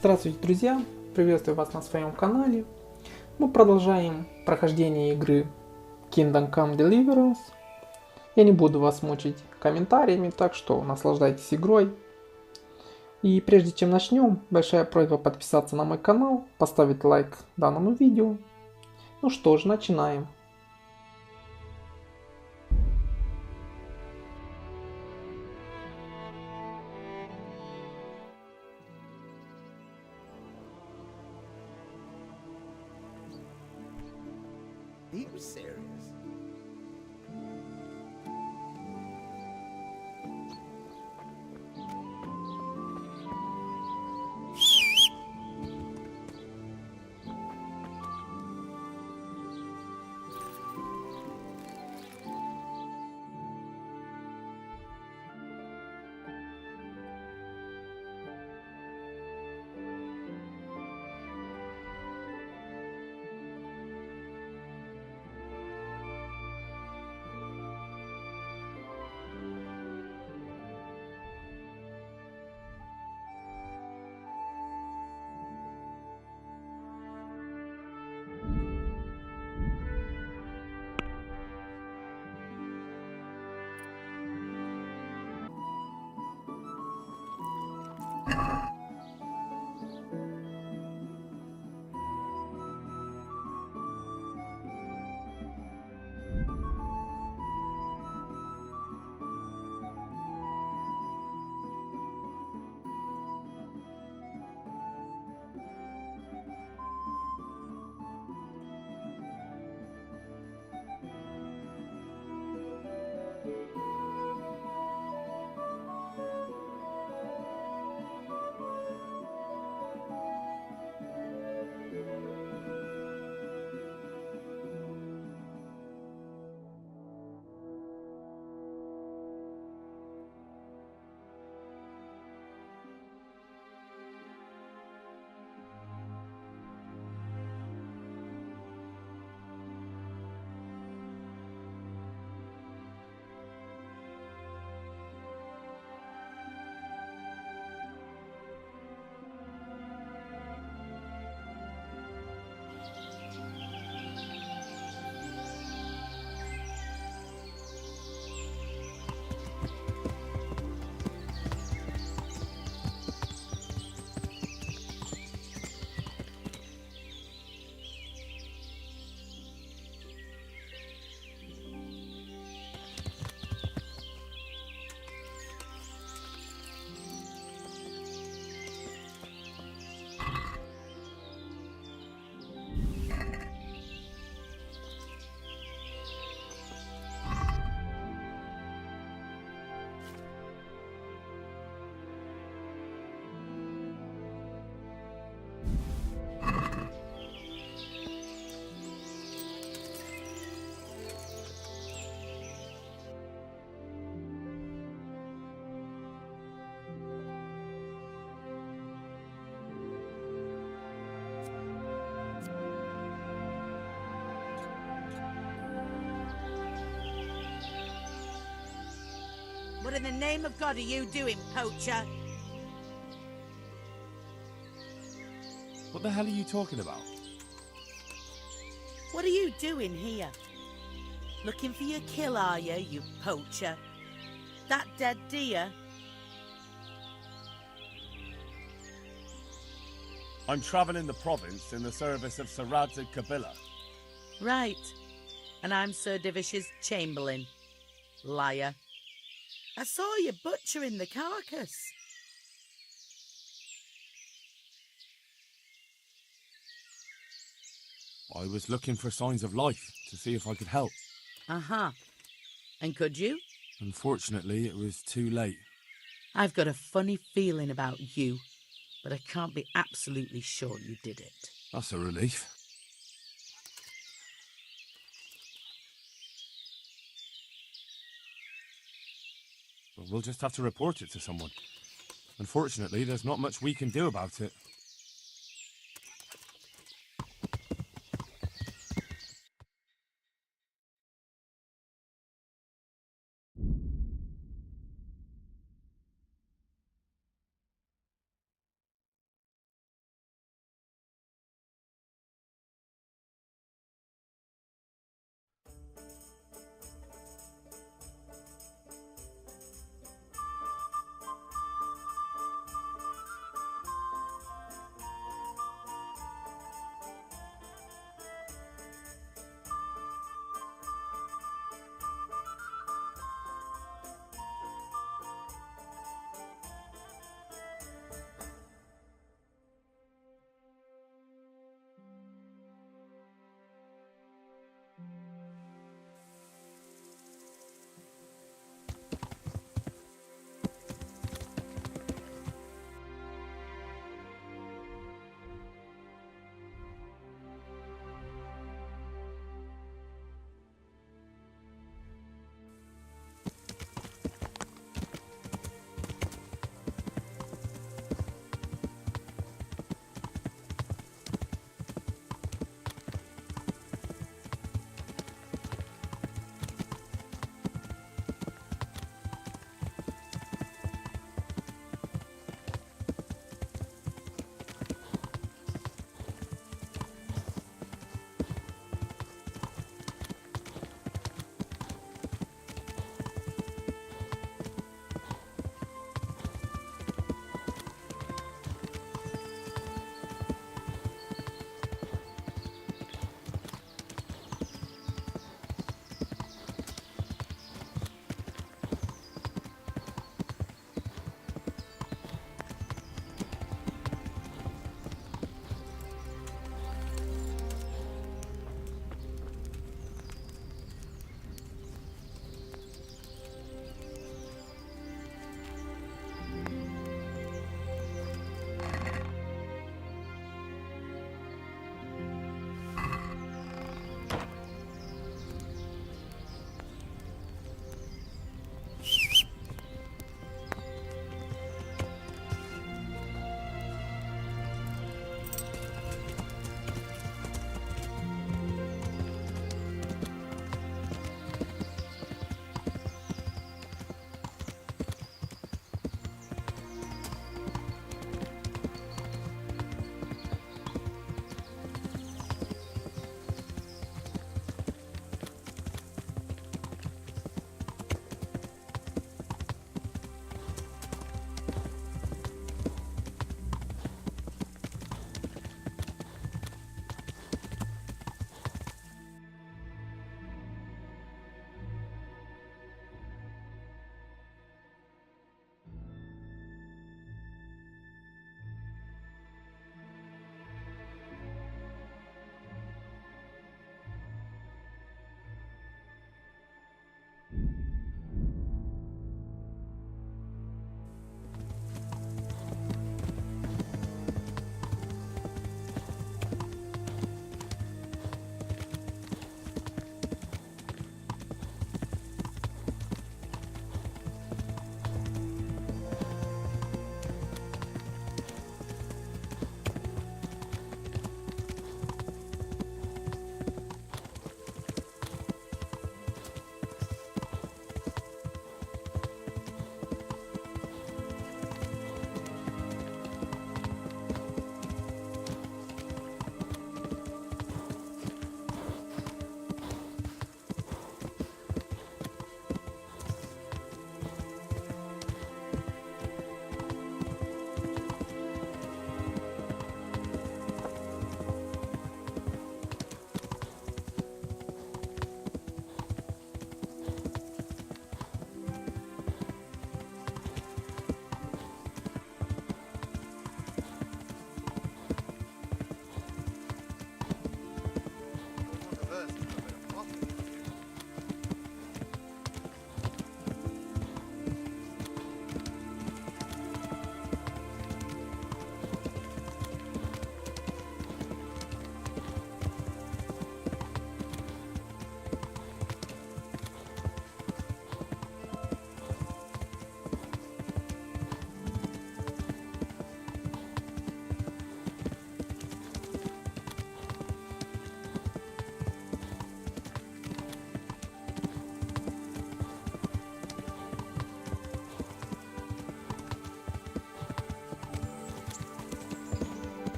Здравствуйте, друзья! Приветствую вас на своем канале. Мы продолжаем прохождение игры Kingdom Come Deliverance. Я не буду вас мучить комментариями, так что наслаждайтесь игрой. И прежде чем начнем, большая просьба подписаться на мой канал, поставить лайк данному видео. Ну что ж, начинаем. Are you serious? What in the name of God are you doing, poacher? What the hell are you talking about? What are you doing here? Looking for your kill, are you poacher? That dead deer? I'm traveling the province in the service of Sir Radzig Kabila. Right. And I'm Sir Divish's chamberlain. Liar. I saw you butchering the carcass. I was looking for signs of life to see if I could help. Uh-huh. And could you? Unfortunately, it was too late. I've got a funny feeling about you, but I can't be absolutely sure you did it. That's a relief. Well, we'll just have to report it to someone. Unfortunately, there's not much we can do about it.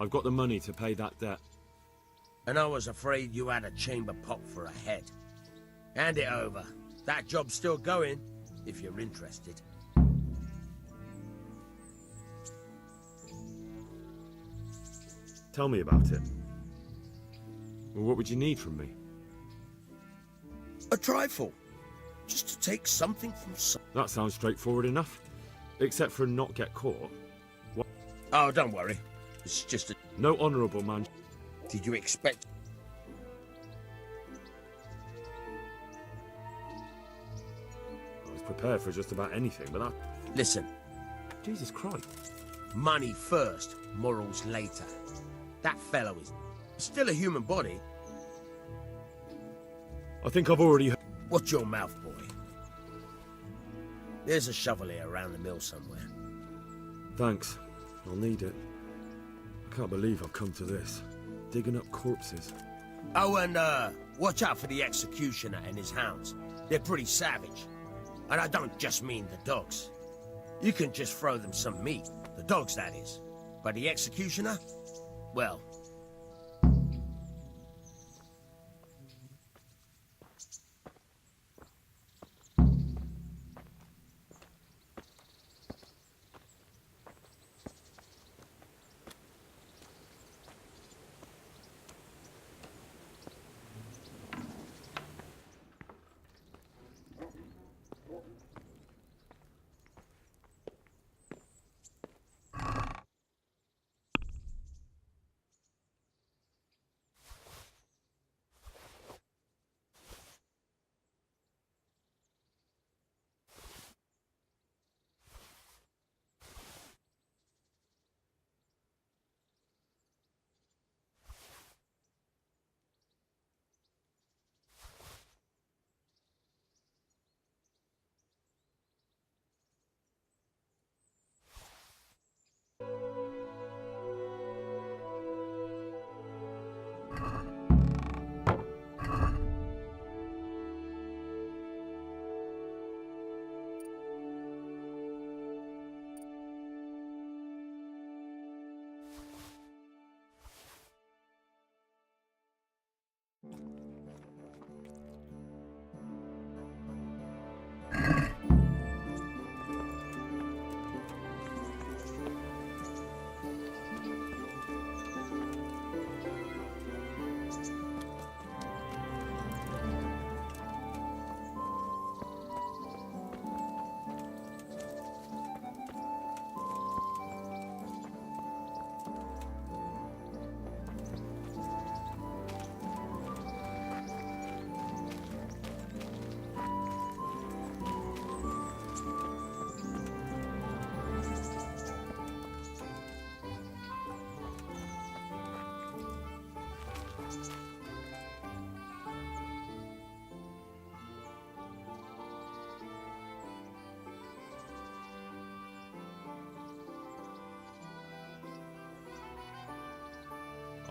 I've got the money to pay that debt. And I was afraid you had a chamber pot for a head. Hand it over. That job's still going, if you're interested. Tell me about it. Well, what would you need from me? A trifle. Just to take something from some... That sounds straightforward enough. Except for not get caught. What? Oh, don't worry. It's just a... No honourable man. Did you expect... I was prepared for just about anything, but that... Listen, Jesus Christ. money first, morals later. That fellow is still a human body. I think I've already heard... Watch your mouth, boy. There's a shovel here around the mill somewhere. Thanks. I'll need it. I can't believe I've come to this. Digging up corpses. Oh, and watch out for the executioner and his hounds. They're pretty savage. And I don't just mean the dogs. You can just throw them some meat. The dogs, that is. But the executioner? Well...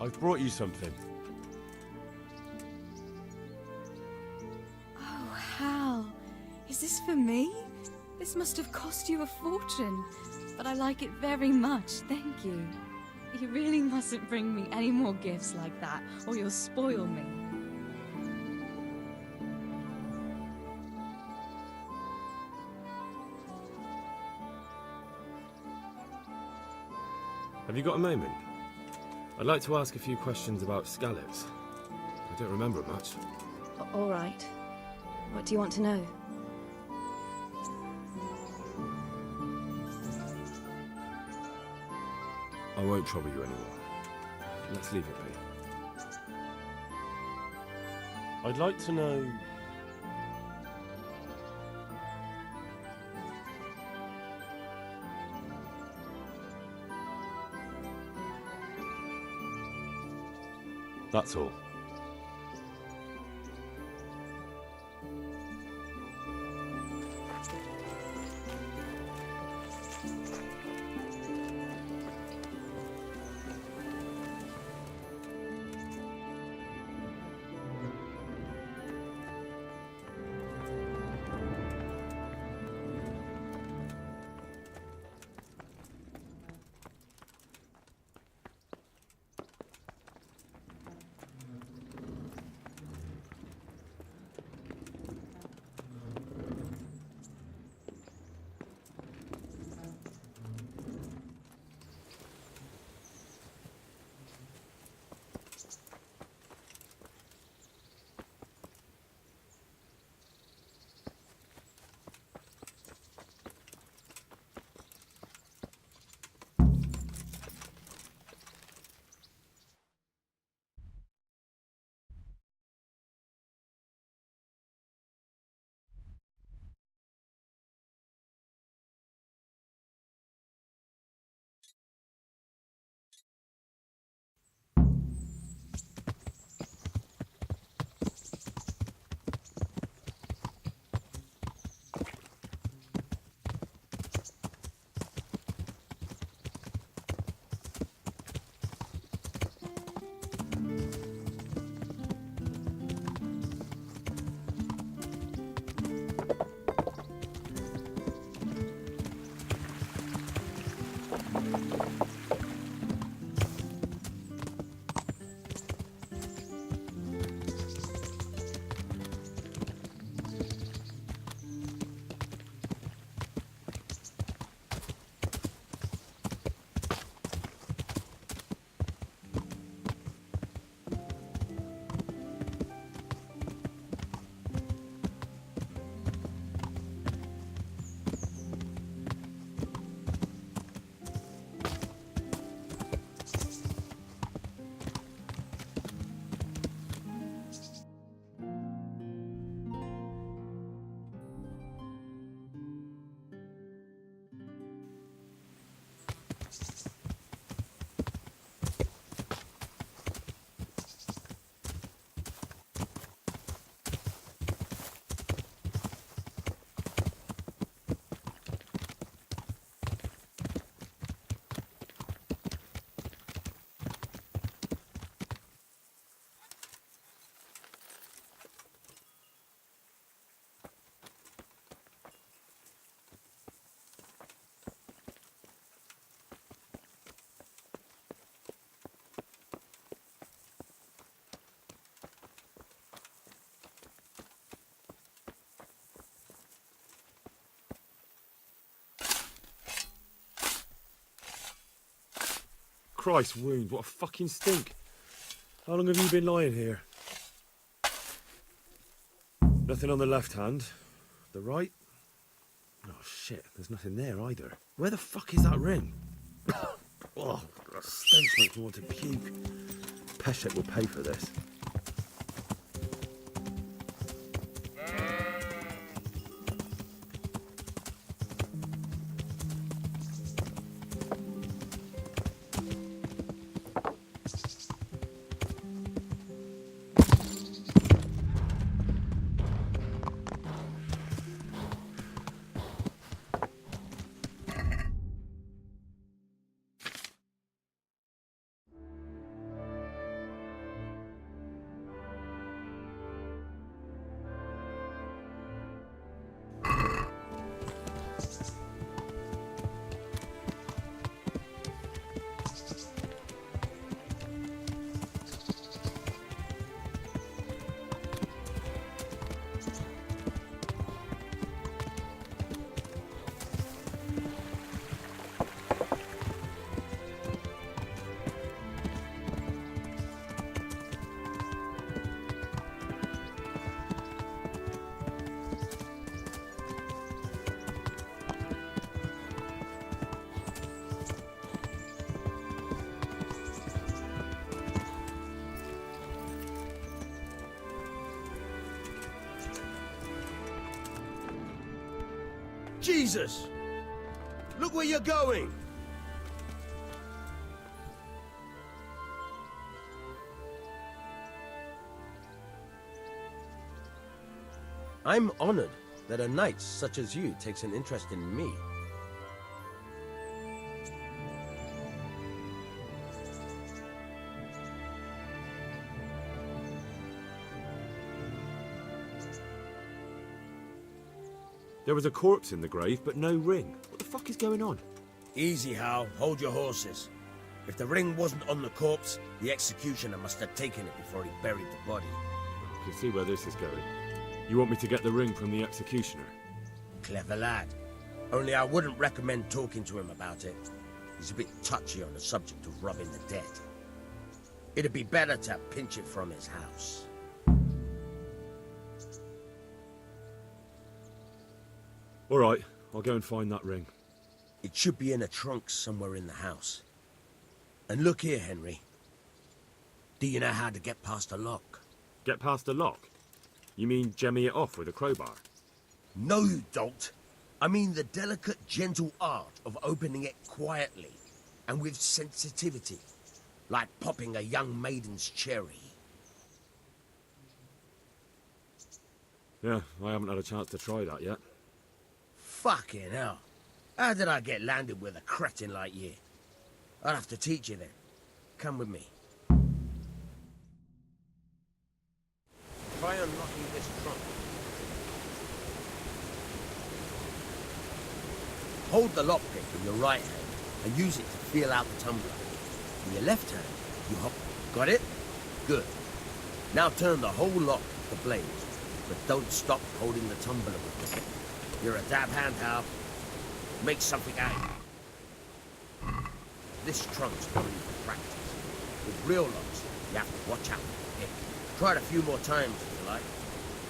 I've brought you something. Oh, Hal. Is this for me? This must have cost you a fortune. But I like it very much, thank you. You really mustn't bring me any more gifts like that, or you'll spoil me. Have you got a moment? I'd like to ask a few questions about scallops. I don't remember much. All right. What do you want to know? I won't trouble you anymore. Let's leave it be. I'd like to know... That's all. Christ, wound, what a fucking stink. How long have you been lying here? Nothing on the left hand. The right? Oh shit, there's nothing there either. Where the fuck is that ring? Oh, that stench makes me want to puke. Peshet will pay for this. Jesus! Look where you're going! I'm honored that a knight such as you takes an interest in me. There was a corpse in the grave, but no ring. What the fuck is going on? Easy, Hal. Hold your horses. If the ring wasn't on the corpse, the executioner must have taken it before he buried the body. I can see where this is going. You want me to get the ring from the executioner? Clever lad. Only I wouldn't recommend talking to him about it. He's a bit touchy on the subject of robbing the dead. It'd be better to pinch it from his house. All right, I'll go and find that ring. It should be in a trunk somewhere in the house. And look here, Henry. Do you know how to get past a lock? Get past a lock? You mean jemmy it off with a crowbar? No, you don't. I mean the delicate, gentle art of opening it quietly and with sensitivity, like popping a young maiden's cherry. Yeah, I haven't had a chance to try that yet. Fucking hell. How did I get landed with a cretin like you? I'll have to teach you then. Come with me. Try unlocking this trunk. Hold the lockpick in your right hand and use it to feel out the tumbler. In your left hand, you hop. Got it? Good. Now turn the whole lock to the blade, but don't stop holding the tumbler with it. You're a dab hand, Hal. Make something out of it. This trunk's only for practice. With real locks, you have to watch out for the pick. Try it a few more times if you like.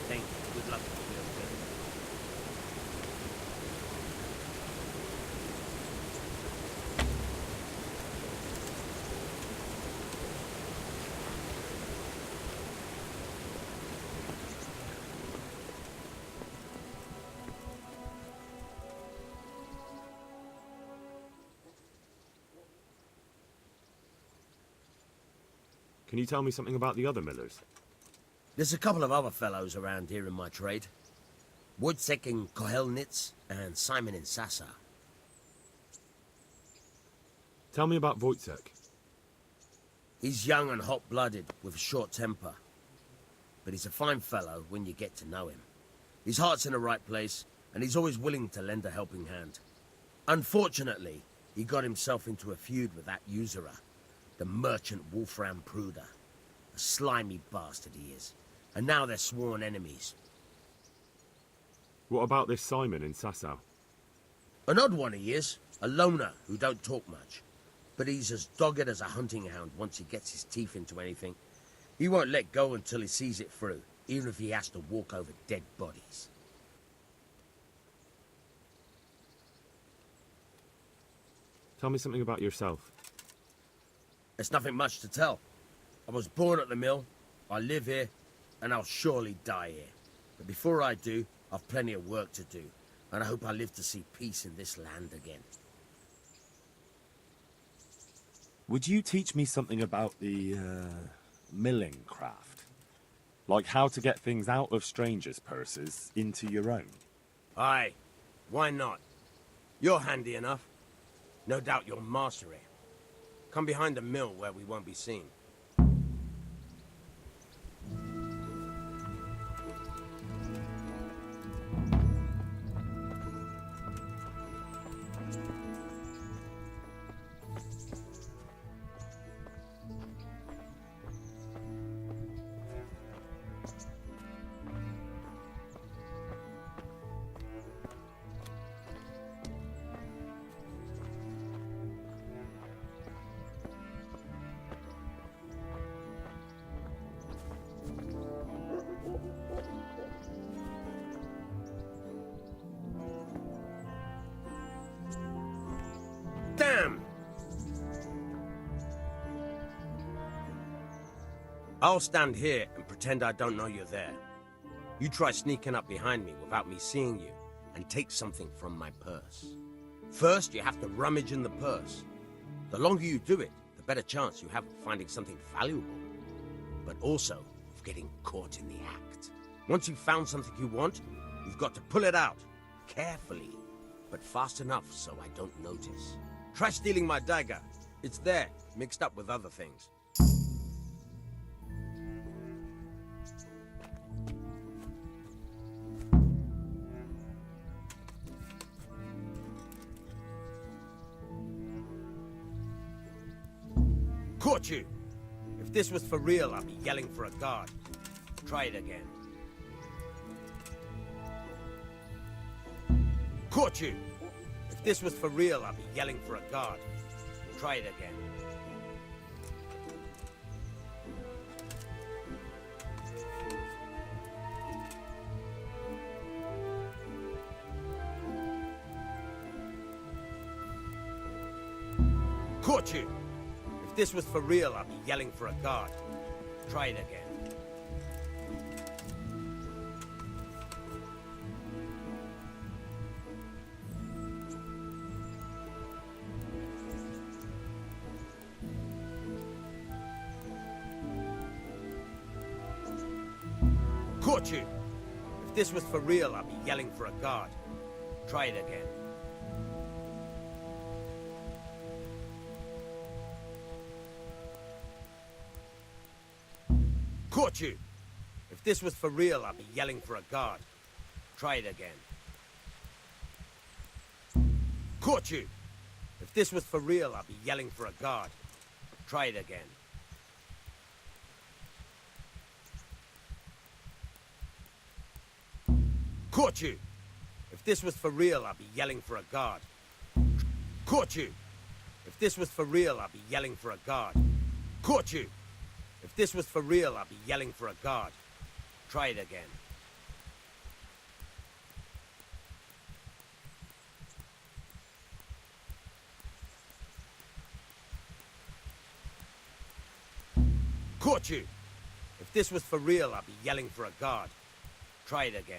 Thank you. Good luck with your thing. Can you tell me something about the other millers? There's a couple of other fellows around here in my trade. Wojciech in Kohelnitz and Simon in Sasa. Tell me about Wojciech. He's young and hot-blooded with a short temper. But he's a fine fellow when you get to know him. His heart's in the right place, and he's always willing to lend a helping hand. Unfortunately, he got himself into a feud with that usurer, the merchant Wolfram Pruder. A slimy bastard he is. And now they're sworn enemies. What about this Simon in Sasau? An odd one he is. A loner who don't talk much. but he's as dogged as a hunting hound once he gets his teeth into anything. He won't let go until he sees it through, even if he has to walk over dead bodies. Tell me something about yourself. There's nothing much to tell. I was born at the mill, I live here, and I'll surely die here. But before I do, I've plenty of work to do, and I hope I live to see peace in this land again. Would you teach me something about the, milling craft? Like how to get things out of strangers' purses into your own? Aye, why not? You're handy enough. No doubt you'll master it. Come behind the mill where we won't be seen. Damn! I'll stand here and pretend I don't know you're there. You try sneaking up behind me without me seeing you and take something from my purse. First, you have to rummage in the purse. The longer you do it, the better chance you have of finding something valuable, but also of getting caught in the act. Once you've found something you want, you've got to pull it out, carefully, but fast enough so I don't notice. Try stealing my dagger. It's there, mixed up with other things. Caught you! If this was for real, I'd be yelling for a guard. Try it again. Caught you! If this was for real, I'd be yelling for a guard. Try it again. Caught you! If this was for real, I'd be yelling for a guard. Try it again. Caught you! If this was for real, I'd be yelling for a guard. Try it again. Caught you! If this was for real, I'd be yelling for a guard. Try it again. Caught you! If this was for real, I'd be yelling for a guard. Try it again. Caught you! If this was for real, I'd be yelling for a guard. Caught you! If this was for real, I'd be yelling for a guard. Caught you! If this was for real, I'd be yelling for a guard. Try it again. Caught you! If this was for real, I'd be yelling for a guard. Try it again.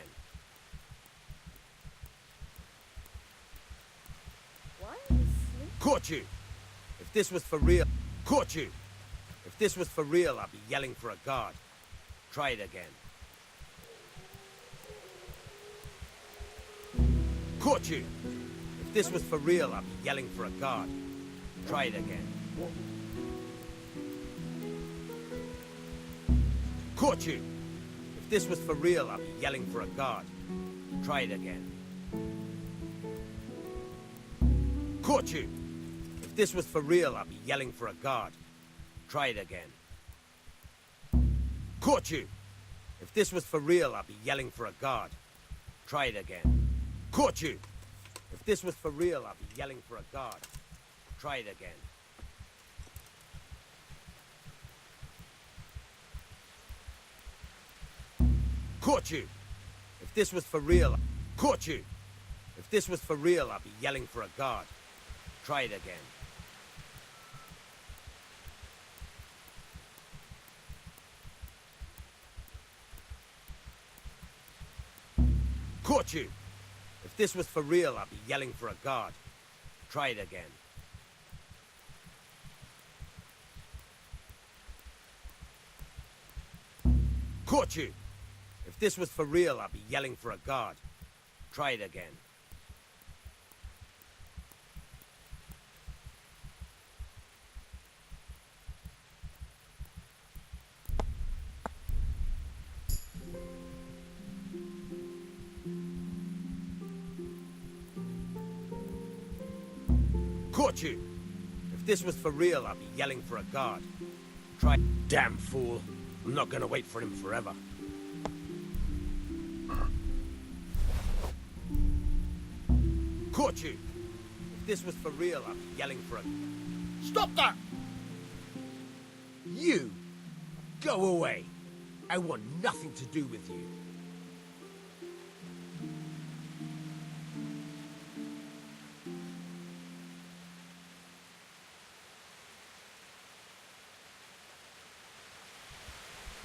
Caught you! If this was for real... Caught you! If this was for real, I'd be yelling for a guard. Try it again. Caught you! If this was for real, I'd be yelling for a guard. Try it again. Caught you! If this was for real, I'd be yelling for a guard. Try it again. Caught you! If this was for real, I'd be yelling for a guard. Try it again. Caught you! If this was for real, I'd be yelling for a guard. Try it again. Caught you! If this was for real, I'd be yelling for a guard. Try it again. Caught you! If this was for real, caught you! If this was for real, I'd be yelling for a guard. Try it again. Caught you! If this was for real, I'd be yelling for a guard. Try it again. Caught you! If this was for real, I'd be yelling for a guard. Try it again. Caught you! If this was for real, I'd be yelling for a guard. Try. Damn fool. I'm not gonna wait for him forever. Caught you! If this was for real, I'd be yelling for a... Stop that! You! Go away! I want nothing to do with you.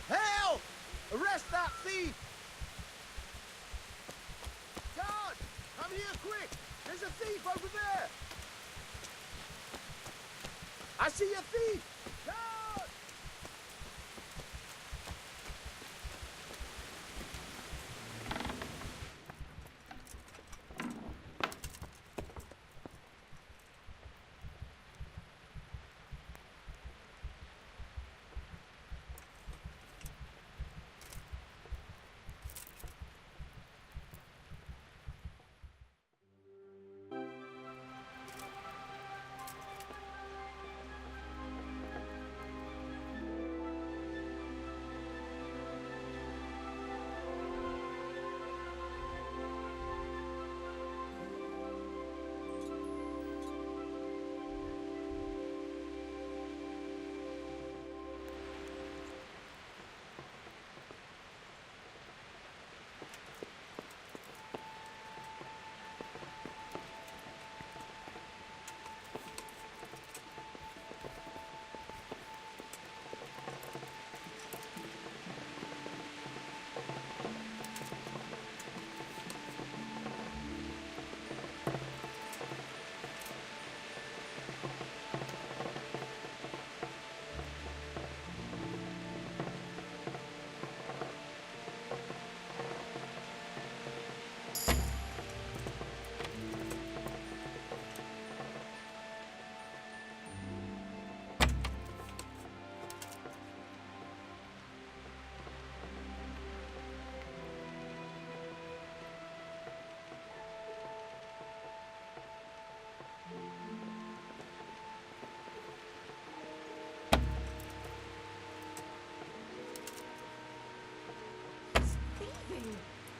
Help! Arrest that thief! Guard! Come here quick! There's a thief over there! I see a thief! Guard!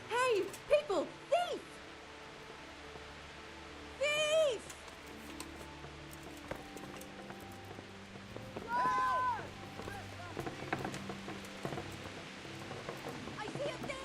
Hey, people! Thief! Thief! I see a thief!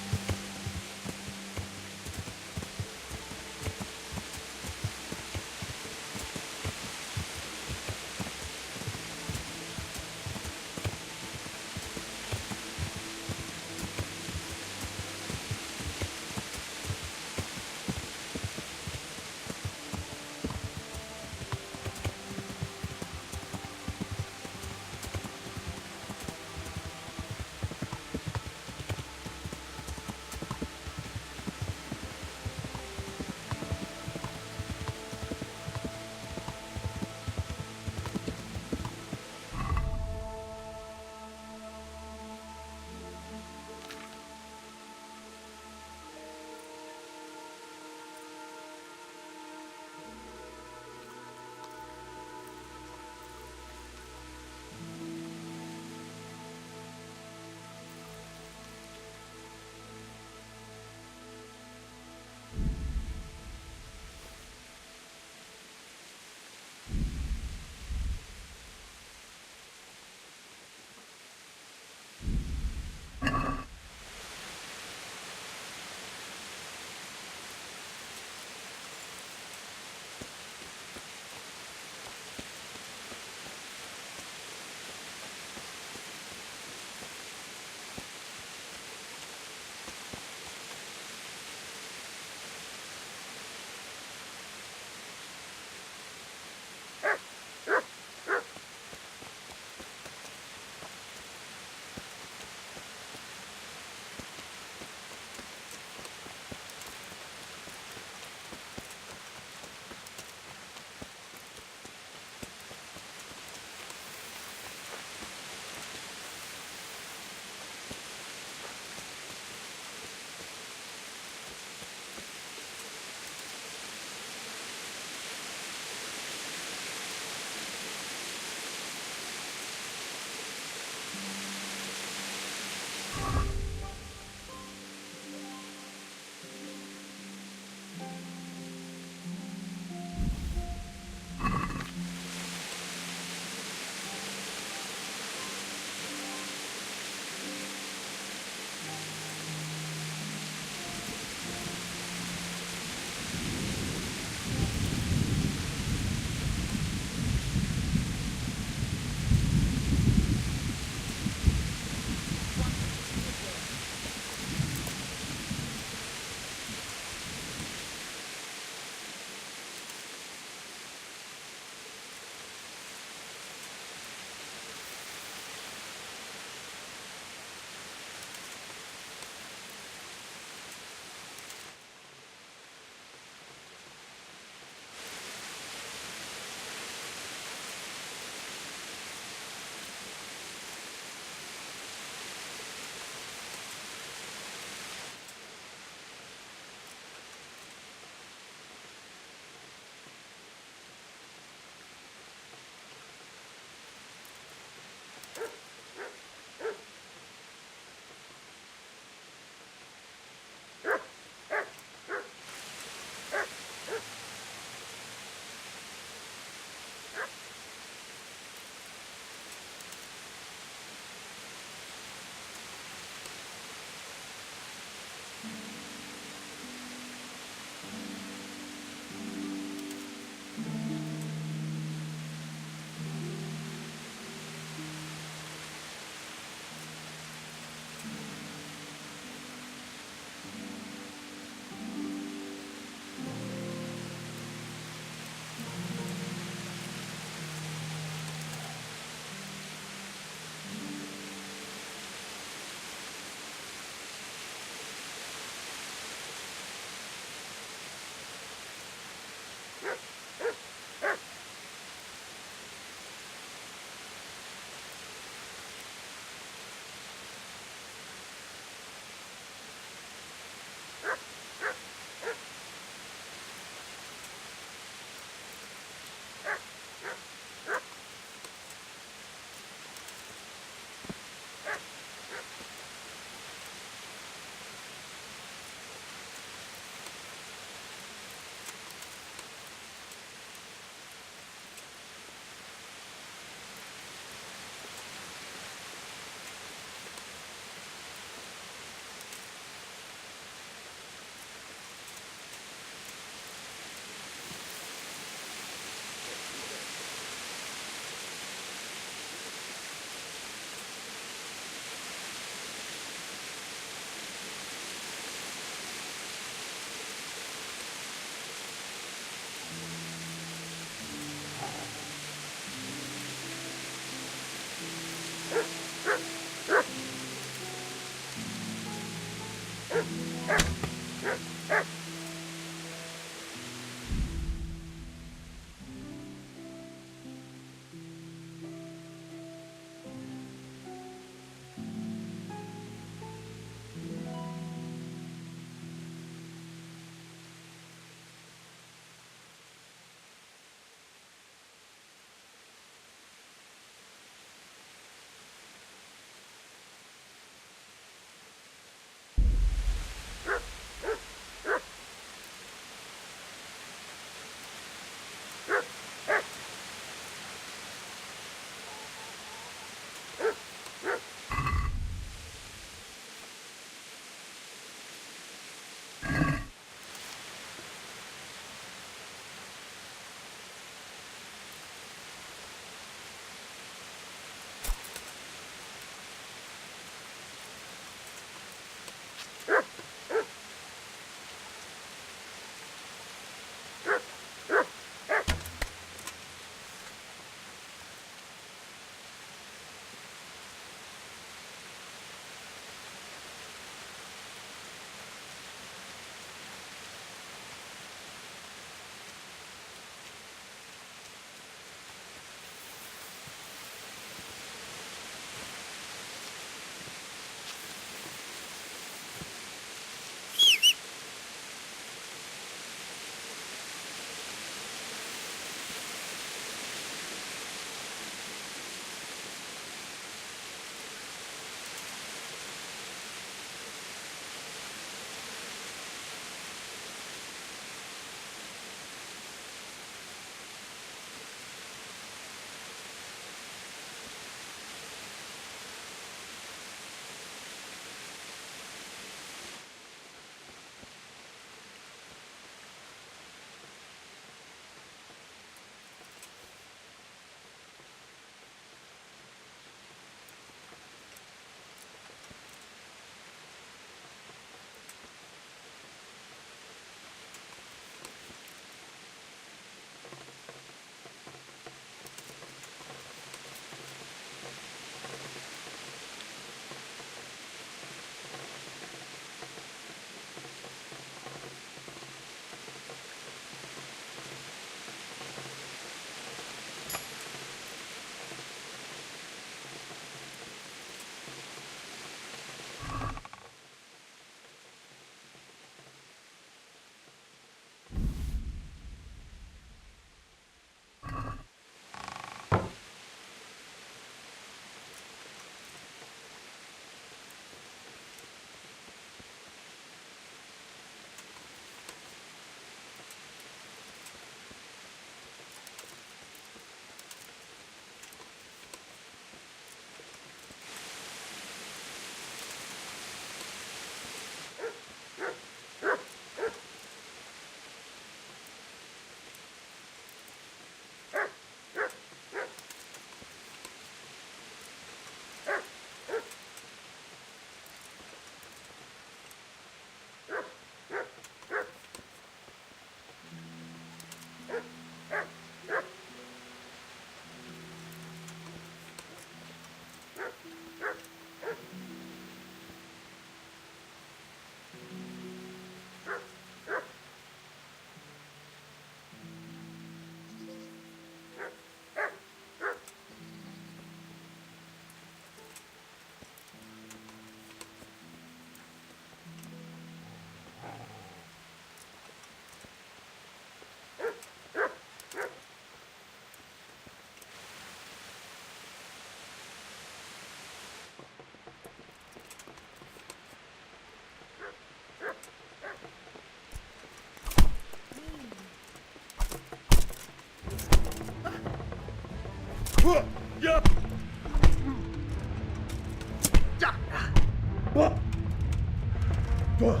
What?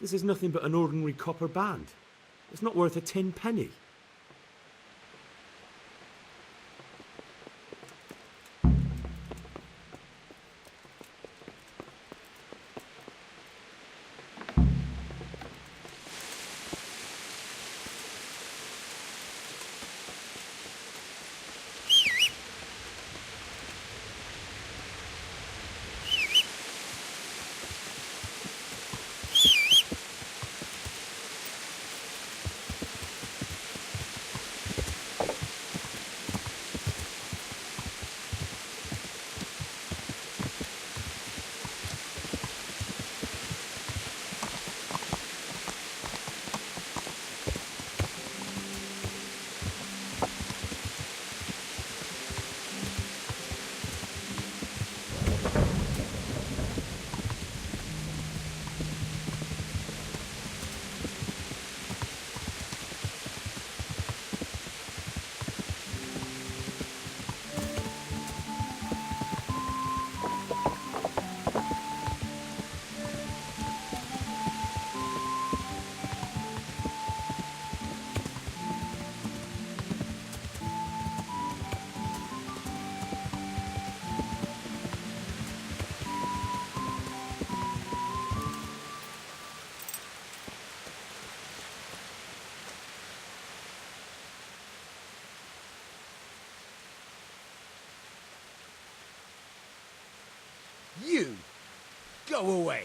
This is nothing but an ordinary copper band. It's not worth a 10 penny. You go away.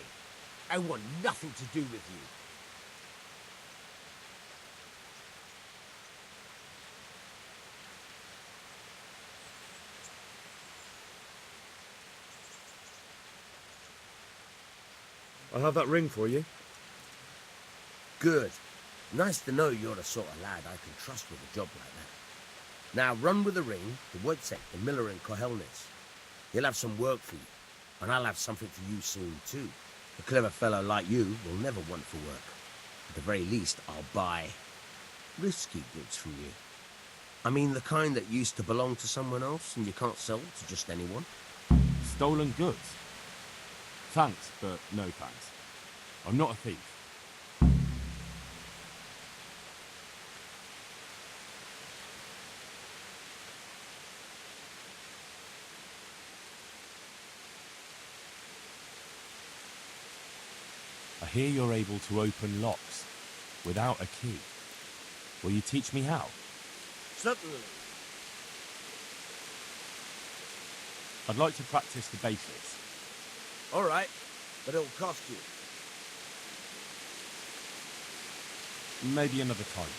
I want nothing to do with you. I'll have that ring for you. Good. Nice to know you're the sort of lad I can trust with a job like that. Now run with the ring to Wojciech, the miller in Kohelnitz. He'll have some work for you, and I'll have something for you soon too. A clever fellow like you will never want for work. At the very least, I'll buy risky goods from you. I mean the kind that used to belong to someone else and you can't sell to just anyone. Stolen goods? Thanks, but no thanks. I'm not a thief. I hear you're able to open locks without a key. Will you teach me how? Certainly. I'd like to practice the basics. All right, but it'll cost you. Maybe another time.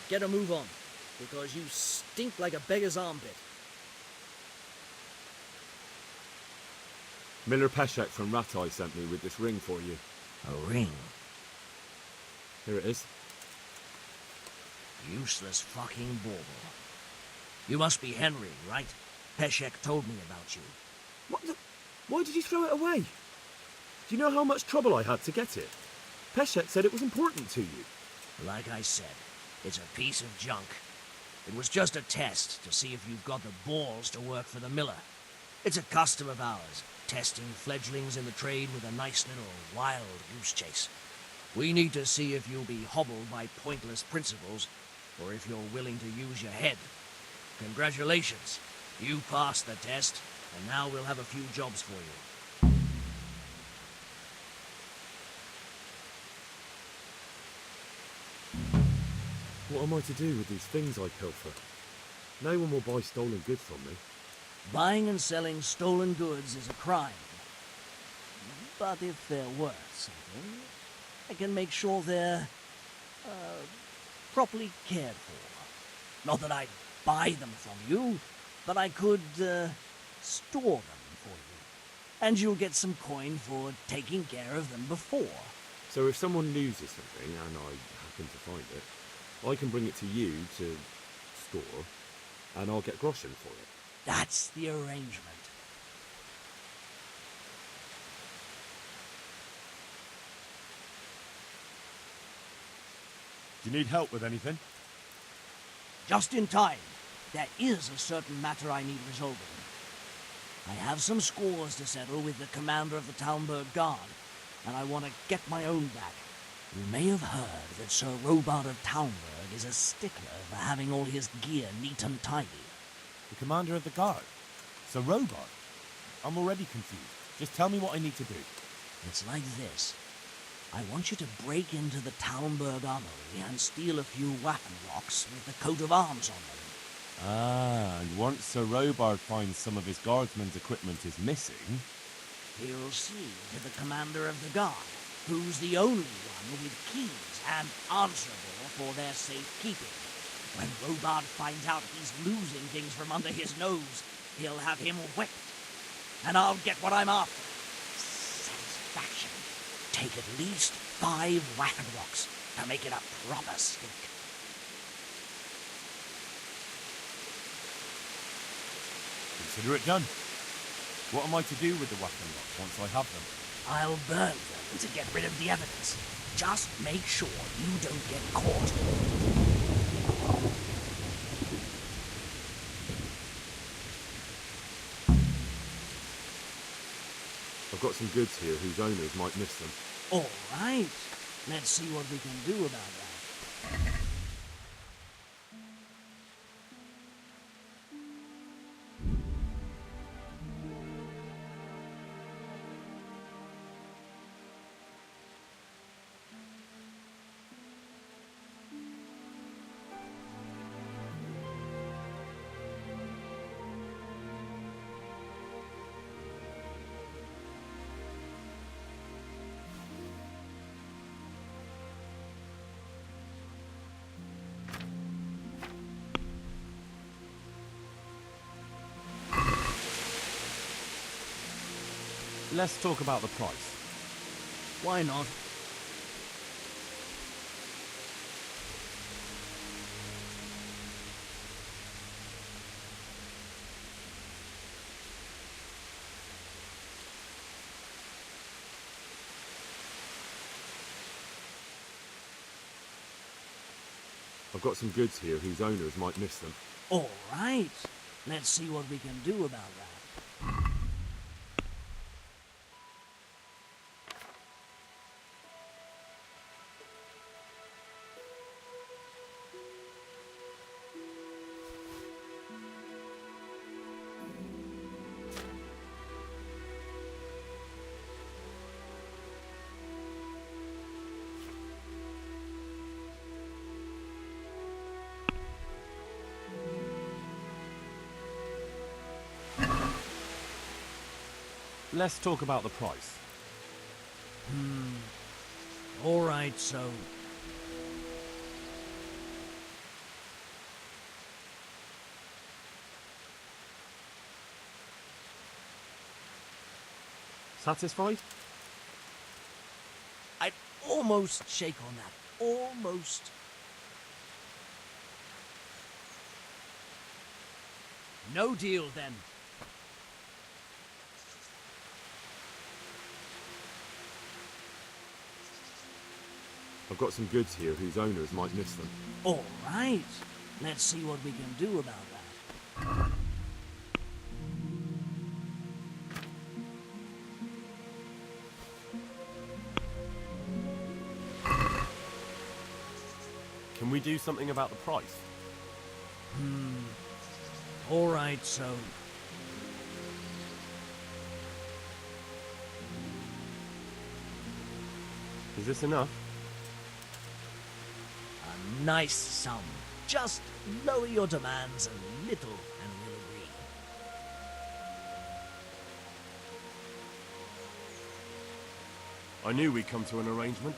get a move on, because you stink like a beggar's armpit. Miller Peshek from Ratai sent me with this ring for you. A ring? Here it is. Useless fucking bauble. You must be Henry, right? Peshek told me about you. What the... Why did you throw it away? Do you know how much trouble I had to get it? Peshek said it was important to you. Like I said, it's a piece of junk. It was just a test to see if you've got the balls to work for the miller. It's a custom of ours, testing fledglings in the trade with a nice little wild goose chase. We need to see if you'll be hobbled by pointless principles, or if you're willing to use your head. Congratulations. You passed the test, and now we'll have a few jobs for you. What am I to do with these things I pilfer? No one will buy stolen goods from me. Buying and selling stolen goods is a crime. But if they're worth something, I can make sure they're, properly cared for. Not that I'd buy them from you, but I could, store them for you. And you'll get some coin for taking care of them before. So if someone loses something, and I happen to find it, I can bring it to you to store, and I'll get groschen for it. That's the arrangement. Do you need help with anything? Just in time. There is a certain matter I need resolving. I have some scores to settle with the commander of the Talmberg Guard, and I want to get my own back. You may have heard that Sir Robard of Talmberg is a stickler for having all his gear neat and tidy. The commander of the guard? Sir Robard? I'm already confused. Just tell me what I need to do. It's like this. I want you to break into the Talmberg armory and steal a few weapon rocks with the coat of arms on them. Ah, and once Sir Robard finds some of his guardsmen's equipment is missing... He'll see to the commander of the guard, who's the only one with keys and answerable for their safekeeping. When Robard finds out he's losing things from under his nose, he'll have him whipped. And I'll get what I'm after. Satisfaction. Take at least 5 wagon rocks to make it a proper stink. Consider it done. What am I to do with the weapon rocks once I have them? I'll burn them to get rid of the evidence. Just make sure you don't get caught. I've got some goods here whose owners might miss them. All right. Let's see what we can do about that. Let's talk about the price. Why not? I've got some goods here whose owners might miss them. All right. Let's see what we can do about that. Let's talk about the price. All right, so... Satisfied? I'd almost shake on that. Almost. No deal, then. I've got some goods here whose owners might miss them. All right. Let's see what we can do about that. Can we do something about the price? All right, so... Is this enough? A nice sum. Just lower your demands a little and we'll agree. I knew we'd come to an arrangement.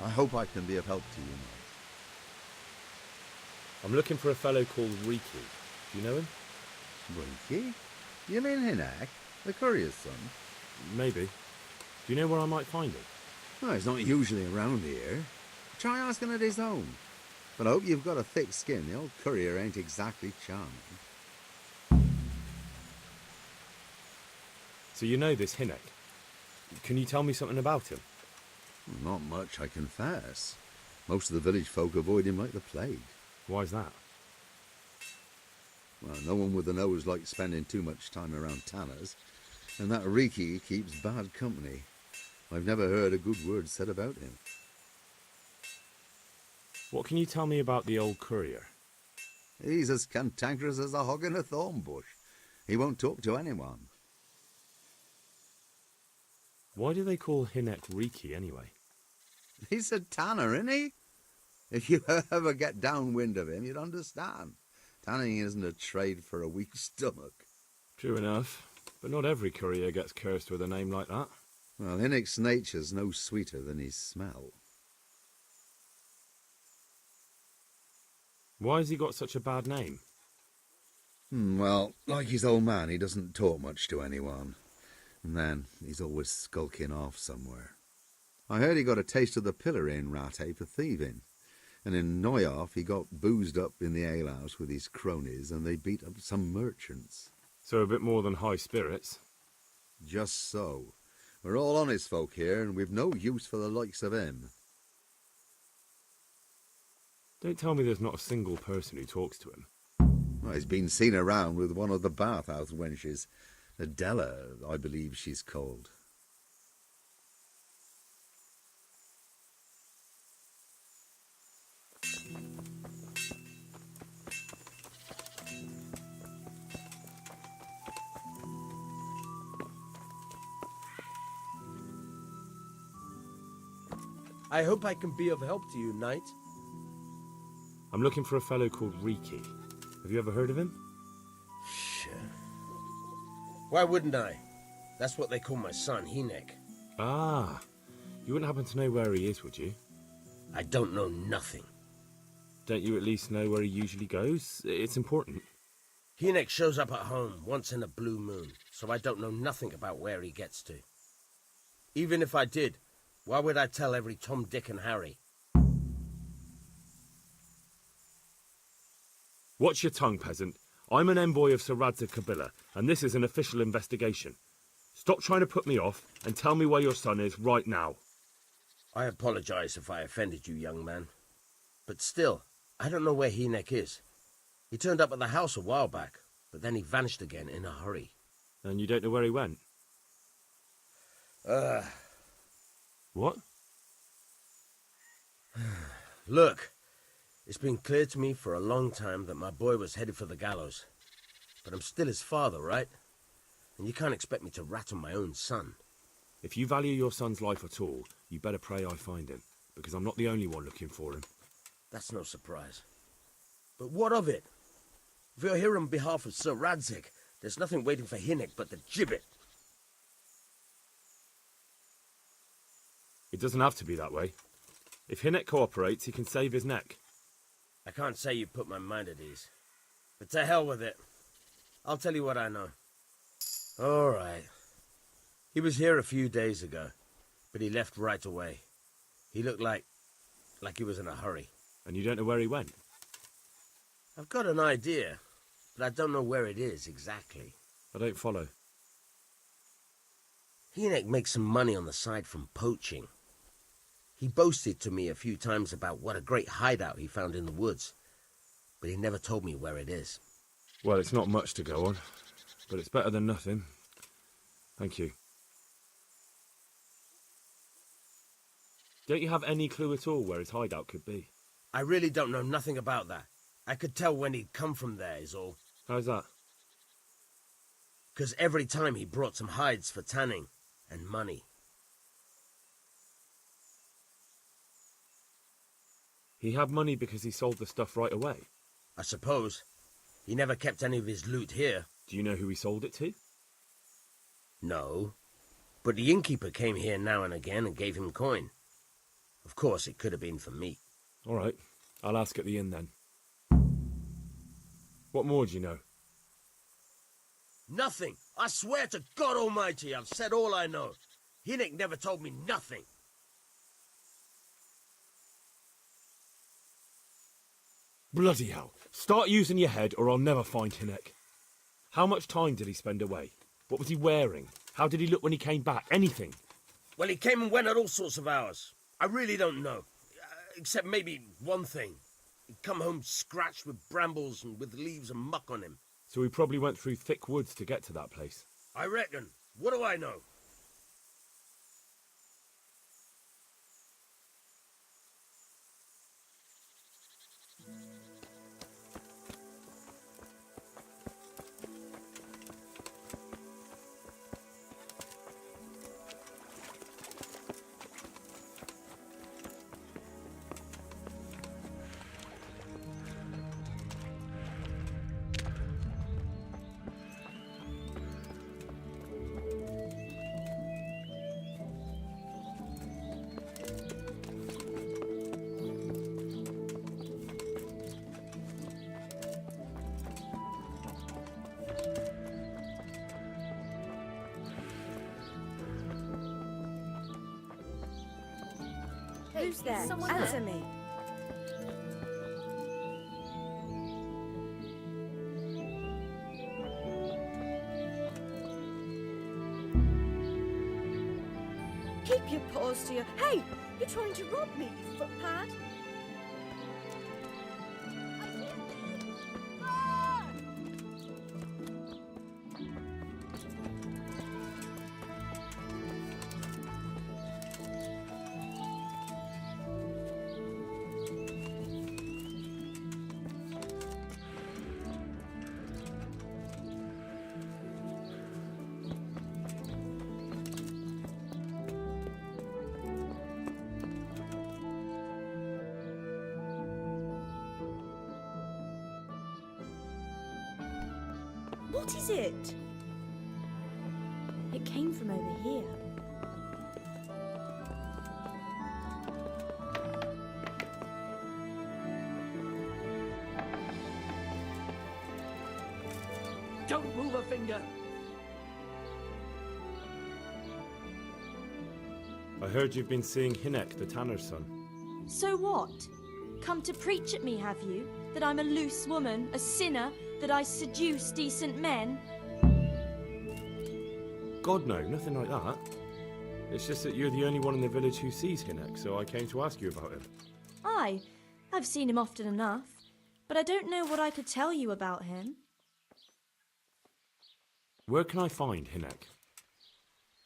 I hope I can be of help to you, mate. I'm looking for a fellow called Riki. Do you know him? Riki? You mean Hinek, the courier's son? Maybe. Do you know where I might find him? Well, he's not usually around here. Try asking at his home. But I hope you've got a thick skin. The old courier ain't exactly charming. So you know this Hinek. Can you tell me something about him? Not much, I confess. Most of the village folk avoid him like the plague. Why's that? Well, no one with a nose likes spending too much time around tanners, and that Riki keeps bad company. I've never heard a good word said about him. What can you tell me about the old courier? He's as cantankerous as a hog in a thorn bush. He won't talk to anyone. Why do they call Hinek Riki anyway? He's a tanner, isn't he? If you ever get downwind of him, you'd understand. Tanning isn't a trade for a weak stomach. True enough, but not every courier gets cursed with a name like that. Well, Hinek's nature's no sweeter than his smell. Why has he got such a bad name? Well, like his old man, he doesn't talk much to anyone. And then he's always skulking off somewhere. I heard he got a taste of the pillory in Rattay for thieving. And in Neuhoff he got boozed up in the alehouse with his cronies and they beat up some merchants. So a bit more than high spirits. Just so. We're all honest folk here and we've no use for the likes of him. Don't tell me there's not a single person who talks to him. Well, he's been seen around with one of the bathhouse wenches. Adela, I believe she's called. I hope I can be of help to you, knight. I'm looking for a fellow called Riki. Have you ever heard of him? Sure. Why wouldn't I? That's what they call my son, Hinek. Ah, you wouldn't happen to know where he is, would you? I don't know nothing. Don't you at least know where he usually goes? It's important. Hinek shows up at home once in a blue moon, so I don't know nothing about where he gets to. Even if I did, why would I tell every Tom, Dick and Harry? Watch your tongue, peasant. I'm an envoy of Sir Radzig Kobyla, and this is an official investigation. Stop trying to put me off, and tell me where your son is right now. I apologize if I offended you, young man. But still, I don't know where Hinek is. He turned up at the house a while back, but then he vanished again in a hurry. And you don't know where he went? What? Look, it's been clear to me for a long time that my boy was headed for the gallows. But I'm still his father, right? And you can't expect me to rat on my own son. If you value your son's life at all, you better pray I find him, because I'm not the only one looking for him. That's no surprise. But what of it? If you're here on behalf of Sir Radzig, there's nothing waiting for Hinek but the gibbet. It doesn't have to be that way. If Hinek cooperates, he can save his neck. I can't say you put my mind at ease. But to hell with it. I'll tell you what I know. All right. He was here a few days ago, but he left right away. He looked like he was in a hurry. And you don't know where he went? I've got an idea, but I don't know where it is exactly. I don't follow. Hinek makes some money on the side from poaching. He boasted to me a few times about what a great hideout he found in the woods, but he never told me where it is. Well, it's not much to go on, but it's better than nothing. Thank you. Don't you have any clue at all where his hideout could be? I really don't know nothing about that. I could tell when he'd come from there, is all. How's that? 'Cause every time he brought some hides for tanning and money. He had money because he sold the stuff right away. I suppose. He never kept any of his loot here. Do you know who he sold it to? No. But the innkeeper came here now and again and gave him coin. Of course, it could have been for me. All right, I'll ask at the inn then. What more do you know? Nothing. I swear to God Almighty, I've said all I know. Hinnick never told me nothing. Bloody hell. Start using your head or I'll never find Hinnick. How much time did he spend away? What was he wearing? How did he look when he came back? Anything? Well, he came and went at all sorts of hours. I really don't know. Except maybe one thing. He'd come home scratched with brambles and with leaves and muck on him. So he probably went through thick woods to get to that place. I reckon. What do I know? Who's there? Someone Answer there? me. Keep your paws to your... Hey! You're trying to rob me, you footpad! What is it? It came from over here. Don't move a finger! I heard you've been seeing Hinnick, the tanner's son. So what? Come to preach at me, have you? That I'm a loose woman, a sinner, that I seduce decent men? God, no, nothing like that. It's just that you're the only one in the village who sees Hinnick, so I came to ask you about him. Aye, I've seen him often enough, but I don't know what I could tell you about him. Where can I find Hinnick?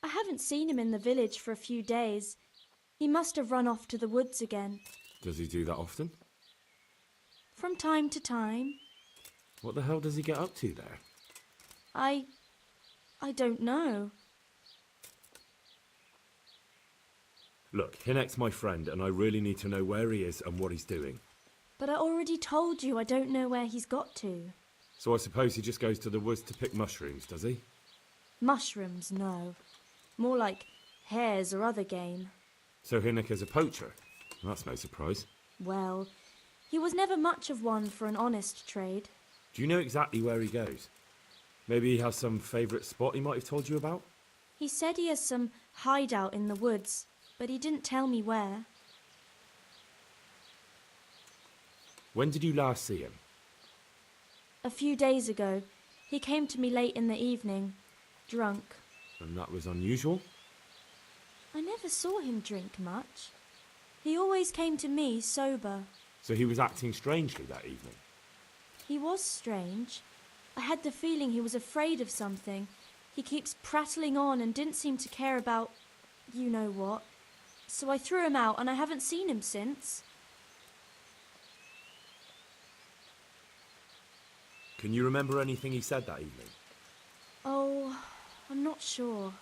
I haven't seen him in the village for a few days. He must have run off to the woods again. Does he do that often? From time to time. What the hell does he get up to there? I don't know. Look, Hinnick's my friend, and I really need to know where he is and what he's doing. But I already told you I don't know where he's got to. So I suppose he just goes to the woods to pick mushrooms, does he? Mushrooms, no. More like hares or other game. So Hinnick is a poacher? That's no surprise. Well, he was never much of one for an honest trade. Do you know exactly where he goes? Maybe he has some favourite spot he might have told you about? He said he has some hideout in the woods, but he didn't tell me where. When did you last see him? A few days ago. He came to me late in the evening, drunk. And that was unusual? I never saw him drink much. He always came to me sober. So he was acting strangely that evening? He was strange. I had the feeling he was afraid of something. He keeps prattling on and didn't seem to care about you know what. So I threw him out and I haven't seen him since. Can you remember anything he said that evening? Oh, I'm not sure.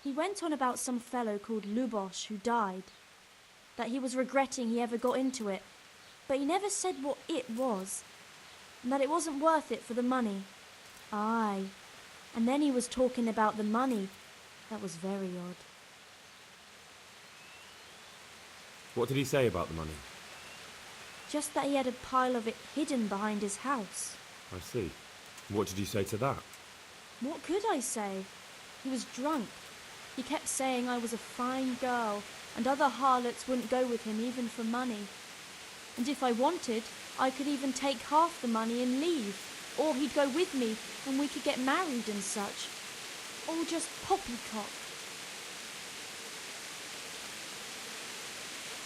He went on about some fellow called Lubosh who died. That he was regretting he ever got into it. But he never said what it was. And that it wasn't worth it for the money. Aye. And then he was talking about the money. That was very odd. What did he say about the money? Just that he had a pile of it hidden behind his house. I see. What did you say to that? What could I say? He was drunk. He kept saying I was a fine girl, and other harlots wouldn't go with him even for money. And if I wanted, I could even take half the money and leave. Or he'd go with me, and we could get married and such. All just poppycock.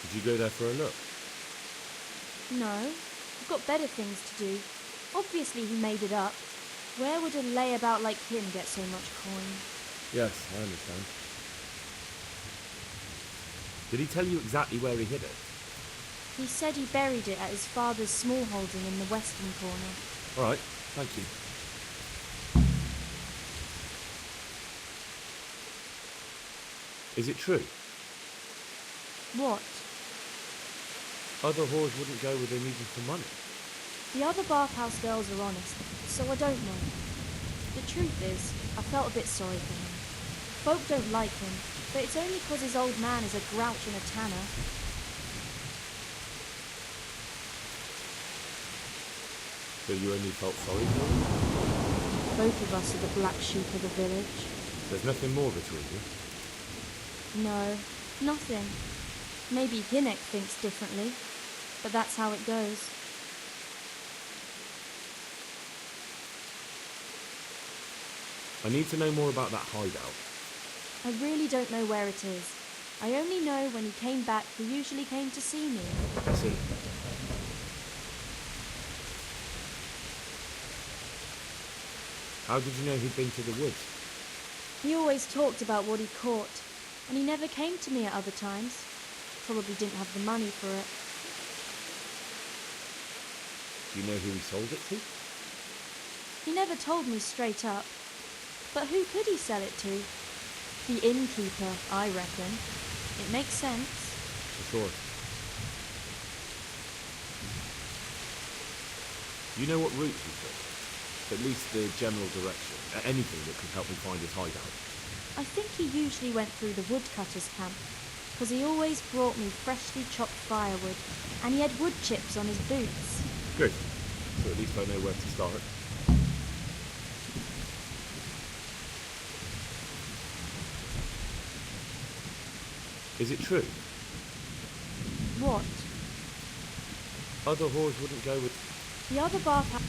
Did you go there for a look? No, I've got better things to do. Obviously he made it up. Where would a layabout like him get so much coin? Yes, I understand. Did he tell you exactly where he hid it? He said he buried it at his father's small holding in the western corner. All right, thank you. Is it true? What? Other whores wouldn't go with him even for money. The other bathhouse girls are honest, so I don't know. The truth is, I felt a bit sorry for him. Folk don't like him, but it's only 'cause his old man is a grouch and a tanner. So you only felt sorry for him? Both of us are the black sheep of the village. There's nothing more between you? No, nothing. Maybe Hinnek thinks differently, but that's how it goes. I need to know more about that hideout. I really don't know where it is. I only know when he came back, he usually came to see me. I see. How did you know he'd been to the woods? He always talked about what he caught, and he never came to me at other times. Probably didn't have the money for it. Do you know who he sold it to? He never told me straight up. But who could he sell it to? The innkeeper, I reckon. It makes sense. For sure. You know what route he took? At least the general direction. Anything that could help me find his hideout. I think he usually went through the woodcutter's camp, because he always brought me freshly chopped firewood, and he had wood chips on his boots. Good. So at least I know where to start. Is it true? What? Other whores wouldn't go with... The other bathhouse...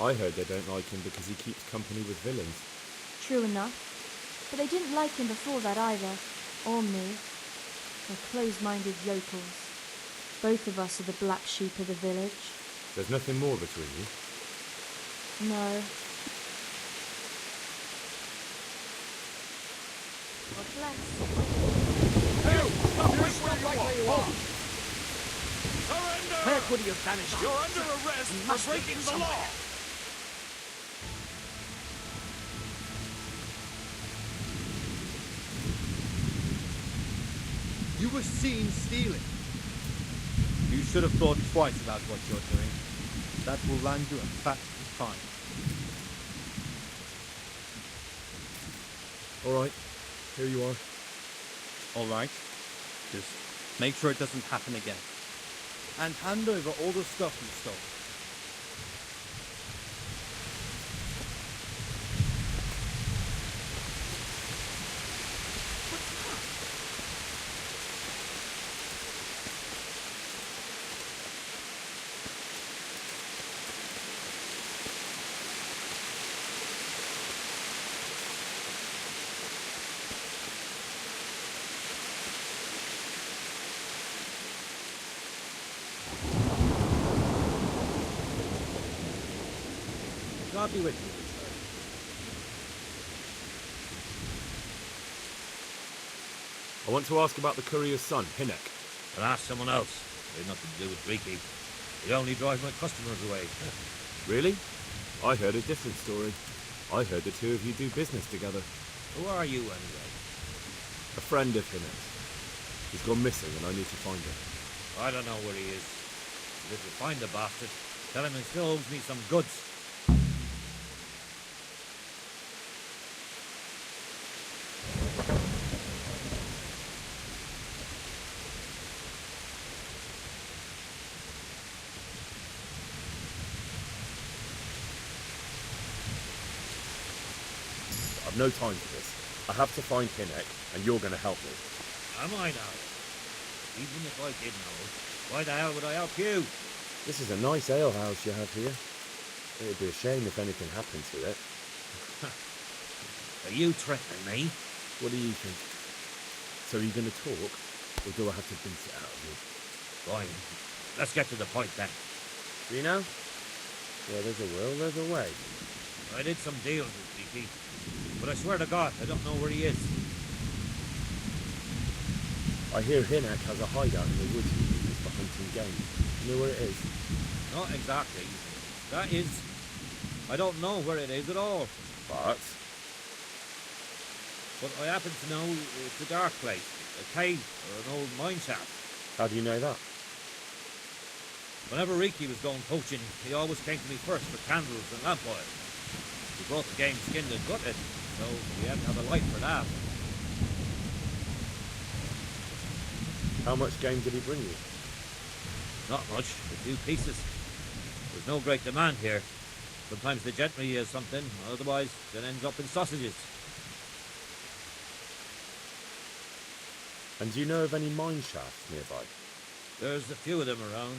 I heard they don't like him because he keeps company with villains. True enough. But they didn't like him before that either. Or me. They're close-minded yokels. Both of us are the black sheep of the village. There's nothing more between you? No. God bless. Surrender! Equity of banished. You're under arrest for breaking the law! You were seen stealing. You should have thought twice about what you're doing. That will land you a fat fine. All right, here you are. All right. Just make sure it doesn't happen again. And hand over all the stuff you stole. God be with you. I want to ask about the courier's son, Hinnek. I'll ask someone else. They've nothing to do with Greeky. They only drive my customers away. Really? I heard a different story. I heard the two of you do business together. Who are you, anyway? A friend of Hinnek's. He's gone missing and I need to find him. I don't know where he is. But if you find the bastard, tell him he still owes me some goods. I've no time for this. I have to find Hinek, and you're going to help me. Am I now? Even if I did know, why the hell would I help you? This is a nice alehouse you have here. It'd be a shame if anything happened to it. Are you threatening me? What do you think? So are you going to talk, or do I have to beat it out of you? Fine. Let's get to the point then. Do you know? Where there's a will, there's a way. I did some deals with Vicky, but I swear to God, I don't know where he is. I hear Hinek has a hideout in the woods he uses for hunting game. You know where it is? Not exactly. That is, I don't know where it is at all. But I happen to know it's a dark place, a cave or an old mine shaft. How do you know that? Whenever Riki was going poaching, he always came to me first for candles and lamp oil. He brought the game skinned and gutted, so we had to have a light for that. How much game did he bring you? Not much, a few pieces. There's no great demand here. Sometimes the gentry has something, otherwise it ends up in sausages. And do you know of any mine shafts nearby? There's a few of them around.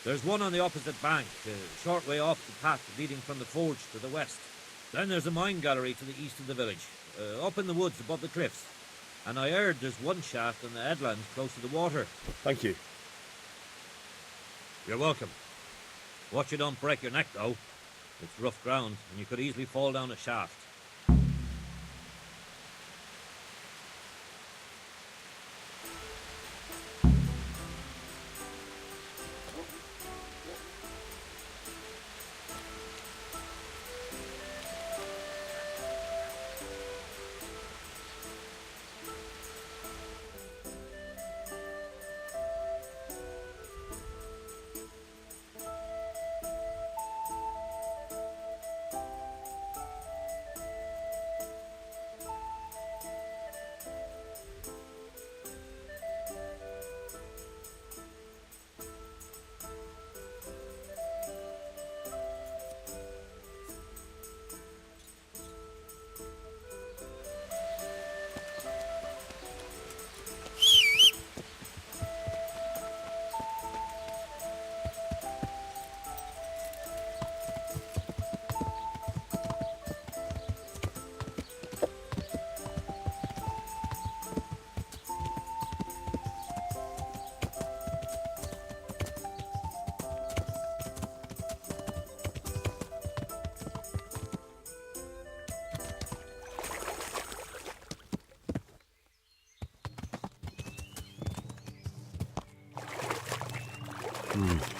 There's one on the opposite bank, a short way off the path leading from the forge to the west. Then there's a mine gallery to the east of the village, up in the woods above the cliffs. And I heard there's one shaft on the headland close to the water. Thank you. You're welcome. Watch you don't break your neck, though. It's rough ground, and you could easily fall down a shaft.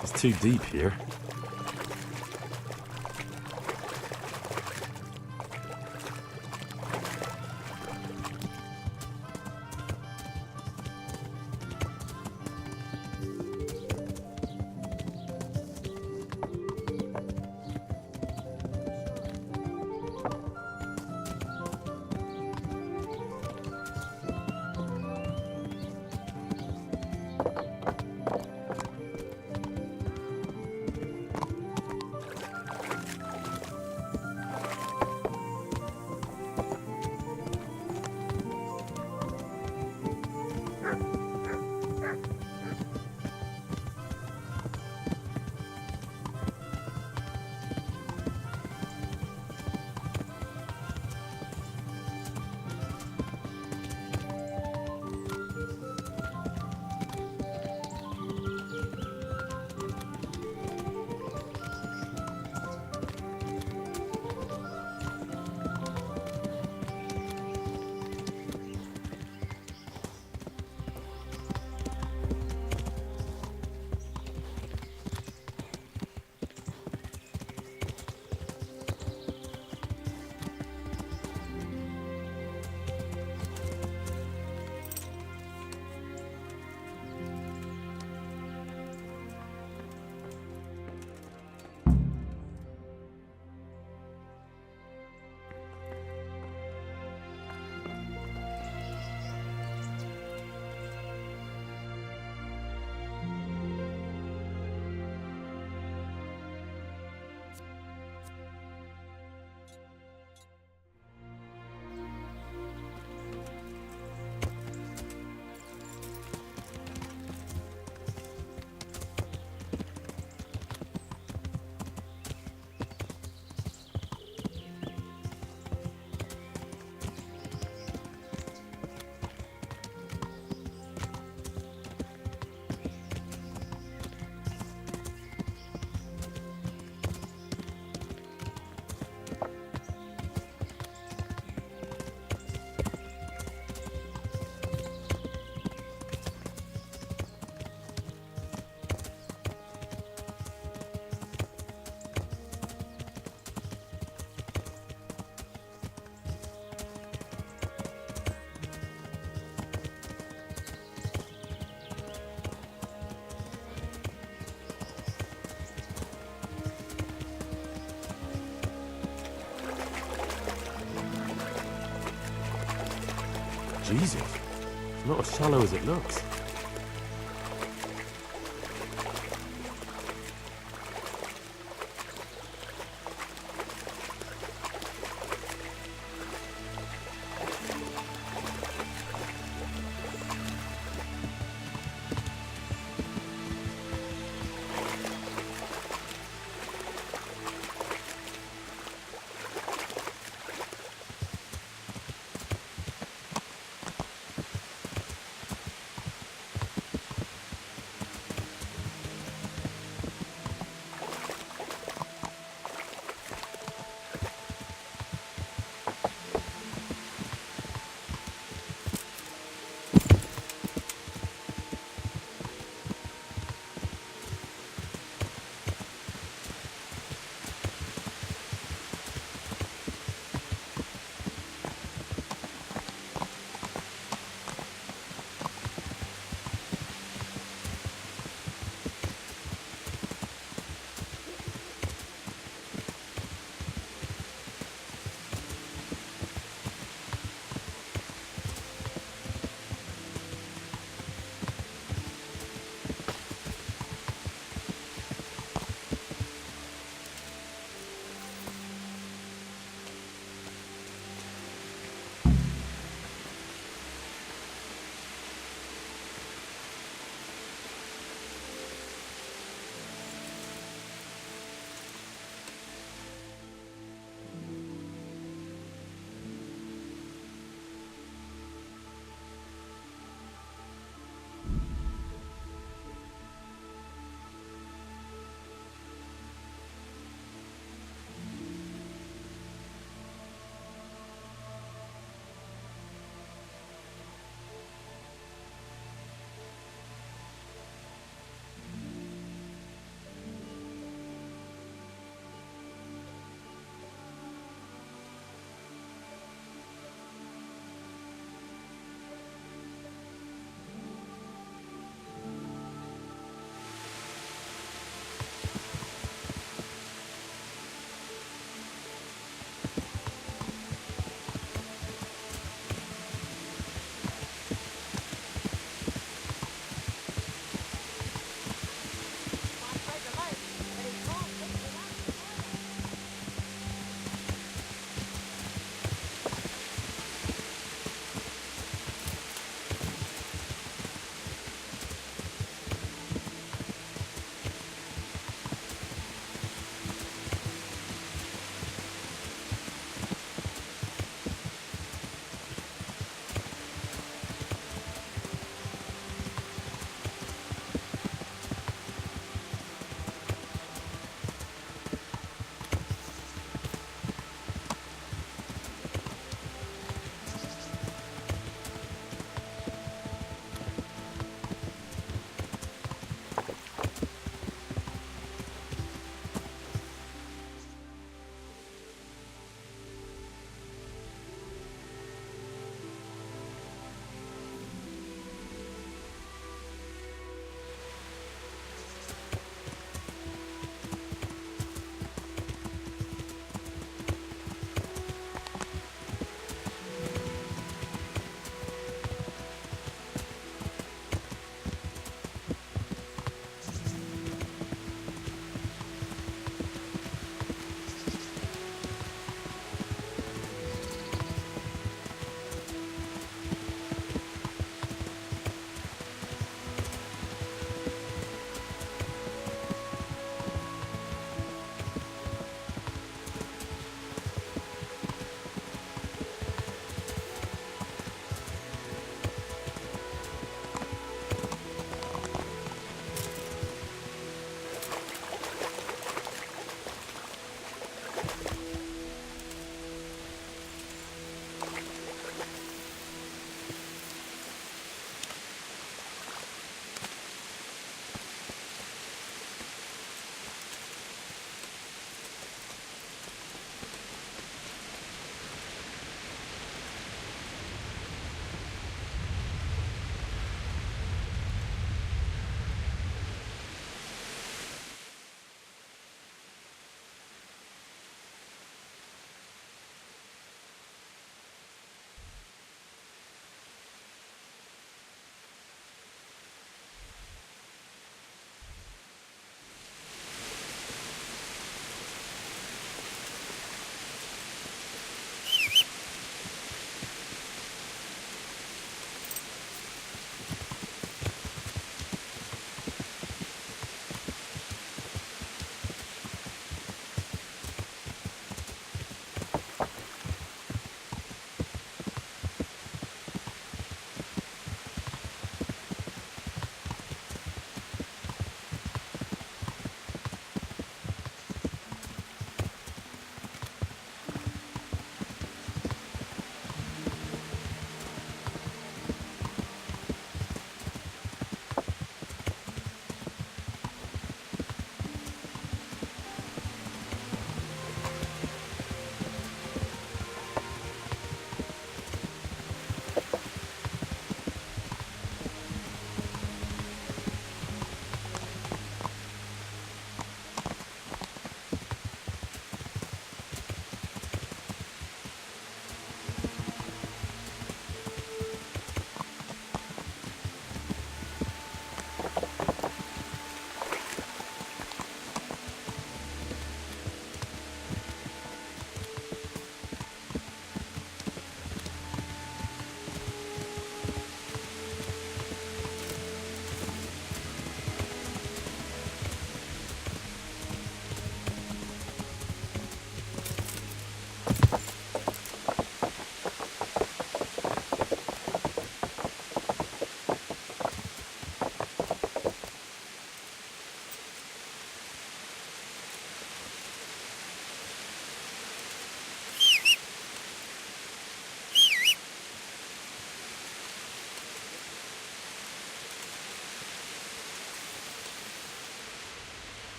It's too deep here. Jesus, it's not as shallow as it looks.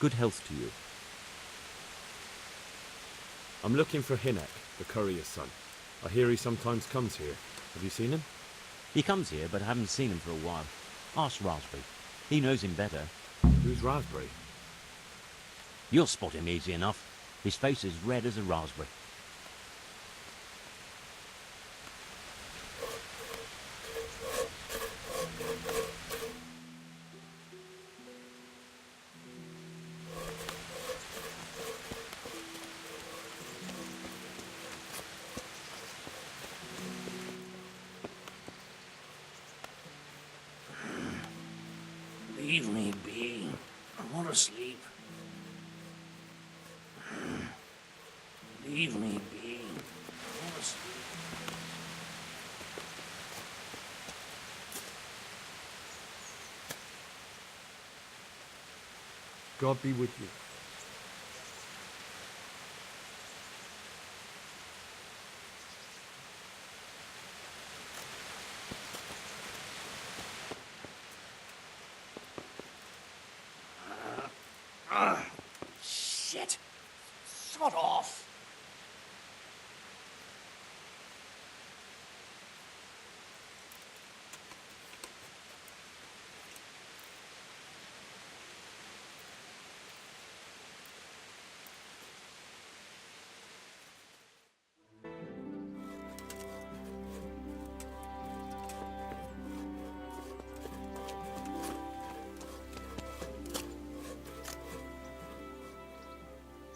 Good health to you. I'm looking for Hinek, the courier's son. I hear he sometimes comes here. Have you seen him? He comes here, but I haven't seen him for a while. Ask Raspberry. He knows him better. Who's Raspberry? You'll spot him easy enough. His face is red as a raspberry. Leave me be. I want to sleep. Leave me be. I want to sleep. God be with you. Shit. Sod off.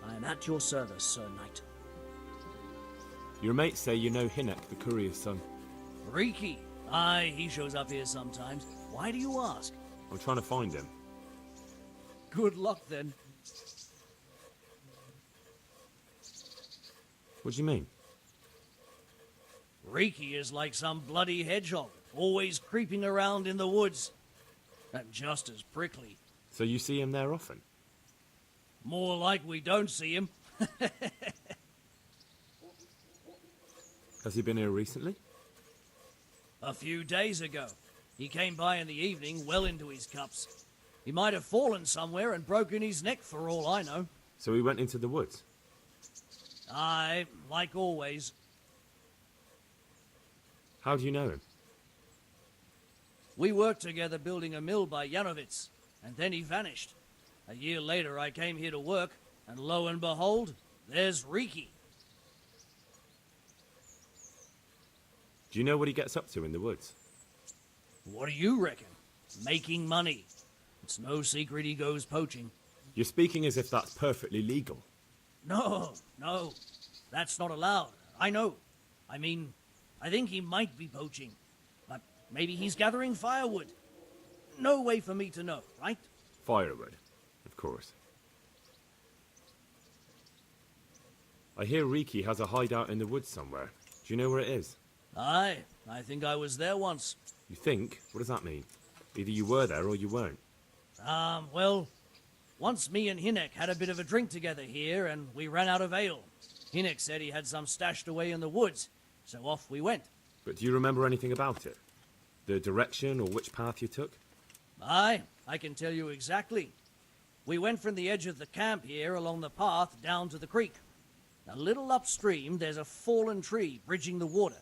I am at your service, Sir Knight. Your mates say you know Hinek, the courier's son. Riki. Aye, he shows up here sometimes. Why do you ask? I'm trying to find him. Good luck, then. What do you mean? Riki is like some bloody hedgehog, always creeping around in the woods. And just as prickly. So you see him there often? More like we don't see him. Has he been here recently? A few days ago. He came by in the evening, well into his cups. He might have fallen somewhere and broken his neck for all I know. So he went into the woods? Aye, like always. How do you know him? We worked together building a mill by Yanovitz, and then he vanished. A year later I came here to work, and lo and behold, there's Riki. Do you know what he gets up to in the woods? What do you reckon? Making money. It's no secret he goes poaching. You're speaking as if that's perfectly legal. No, that's not allowed. I know. I mean, I think he might be poaching. But maybe he's gathering firewood. No way for me to know, right? Firewood, of course. I hear Riki has a hideout in the woods somewhere. Do you know where it is? Aye, I think I was there once. You think? What does that mean? Either you were there or you weren't. Well, once me and Hinek had a bit of a drink together here, and we ran out of ale. Hinek said he had some stashed away in the woods, so off we went. But do you remember anything about it? The direction or which path you took? Aye, I can tell you exactly. We went from the edge of the camp here along the path down to the creek. A little upstream, there's a fallen tree bridging the water.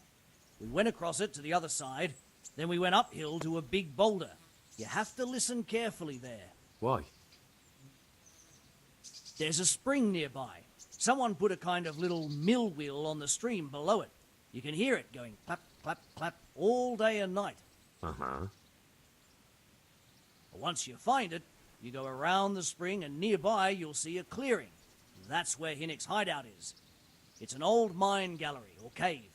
We went across it to the other side, then we went uphill to a big boulder. You have to listen carefully there. Why? There's a spring nearby. Someone put a kind of little mill wheel on the stream below it. You can hear it going clap, clap, clap all day and night. Uh-huh. Once you find it, you go around the spring and nearby you'll see a clearing. That's where Hinek's hideout is. It's an old mine gallery or cave.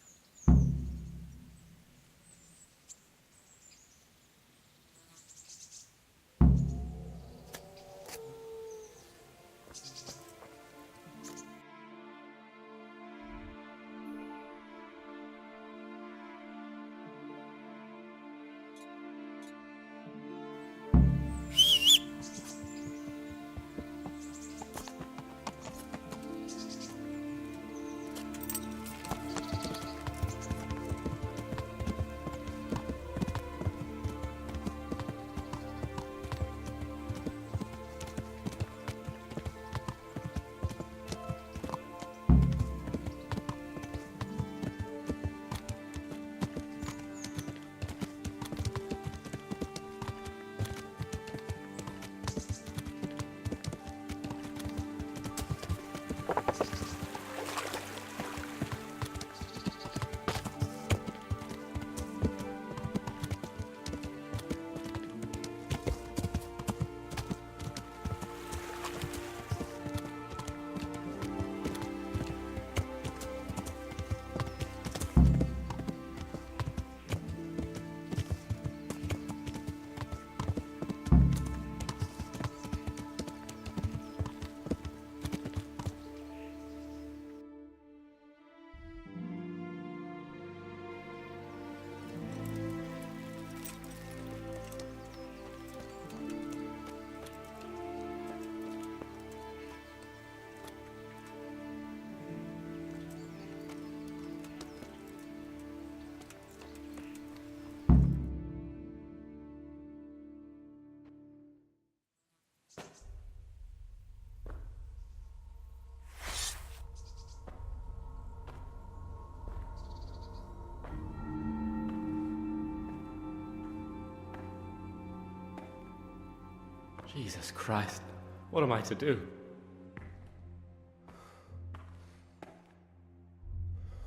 Jesus Christ. What am I to do?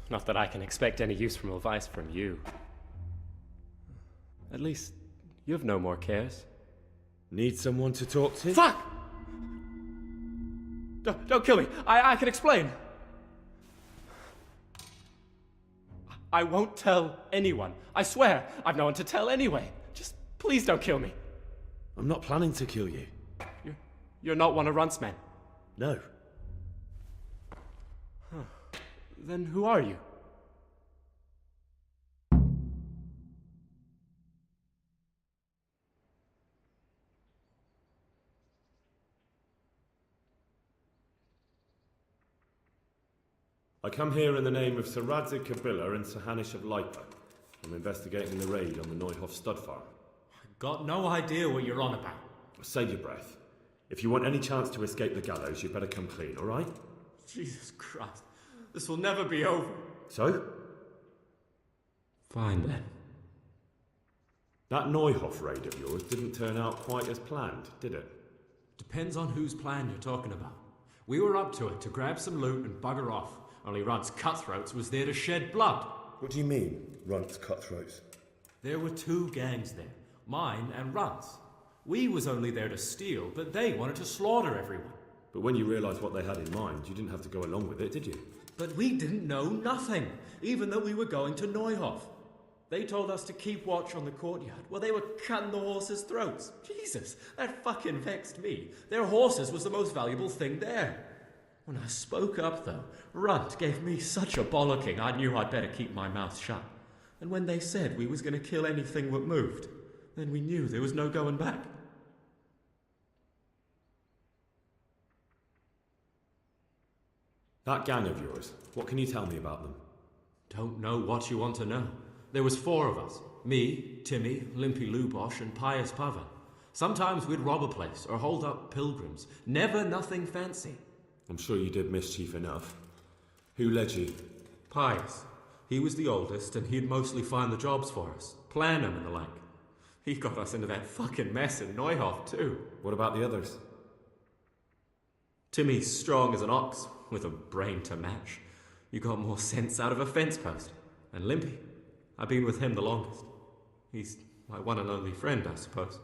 Not that I can expect any useful advice from you. At least, you have no more cares. Need someone to talk to? Fuck! Don't kill me. I can explain. I won't tell anyone. I swear, I've no one to tell anyway. Just please don't kill me. I'm not planning to kill you. You're not one of Runt's men? No. Huh. Then who are you? I come here in the name of Sir Radzig Kabila and Sir Hanish of Leipa. I'm investigating the raid on the Neuhof stud farm. I've got no idea what you're on about. Save your breath. If you want any chance to escape the gallows, you better come clean, all right? Jesus Christ. This will never be over. So? Fine then. That Neuhof raid of yours didn't turn out quite as planned, did it? Depends on whose plan you're talking about. We were up to it to grab some loot and bugger off. Only Runt's cutthroats was there to shed blood. What do you mean, Runt's cutthroats? There were two gangs there, mine and Runt's. We was only there to steal, but they wanted to slaughter everyone. But when you realised what they had in mind, you didn't have to go along with it, did you? But we didn't know nothing, even though we were going to Neuhof. They told us to keep watch on the courtyard while they were cutting the horses' throats. Jesus, that fucking vexed me. Their horses was the most valuable thing there. When I spoke up, though, Runt gave me such a bollocking I knew I'd better keep my mouth shut. And when they said we was going to kill anything that moved, then we knew there was no going back. That gang of yours, what can you tell me about them? Don't know what you want to know. There was 4 of us. Me, Timmy, Limpy Lubosh, and Pius Pavan. Sometimes we'd rob a place or hold up pilgrims. Never nothing fancy. I'm sure you did mischief enough. Who led you? Pius. He was the oldest, and he'd mostly find the jobs for us. Plan them and the like. He got us into that fucking mess in Neuhof, too. What about the others? Timmy's strong as an ox, with a brain to match. You got more sense out of a fence post. And Limpy. I've been with him the longest. He's my one and only friend, I suppose.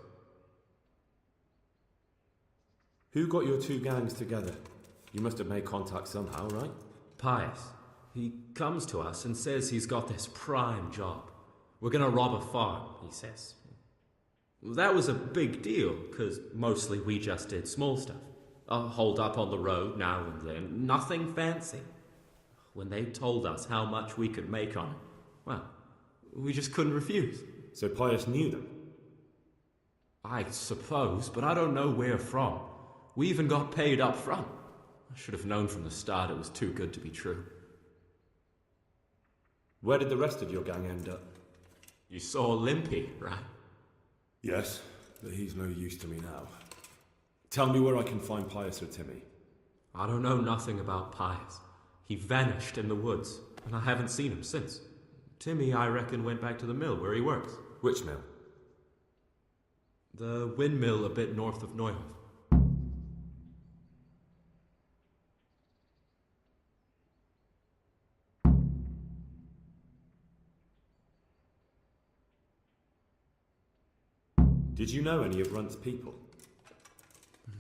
Who got your 2 gangs together? You must have made contact somehow, right? Pius. He comes to us and says he's got this prime job. We're gonna rob a farm, he says. That was a big deal, because mostly we just did small stuff. Hold up on the road now and then, nothing fancy. When they told us how much we could make on it, well, we just couldn't refuse. So Pius knew them? I suppose, but I don't know where from. We even got paid up front. I should have known from the start it was too good to be true. Where did the rest of your gang end up? You saw Limpy, right? Yes, but he's no use to me now. Tell me where I can find Pius or Timmy. I don't know nothing about Pius. He vanished in the woods, and I haven't seen him since. Timmy, I reckon, went back to the mill where he works. Which mill? The windmill a bit north of Neuhof. Did you know any of Runt's people?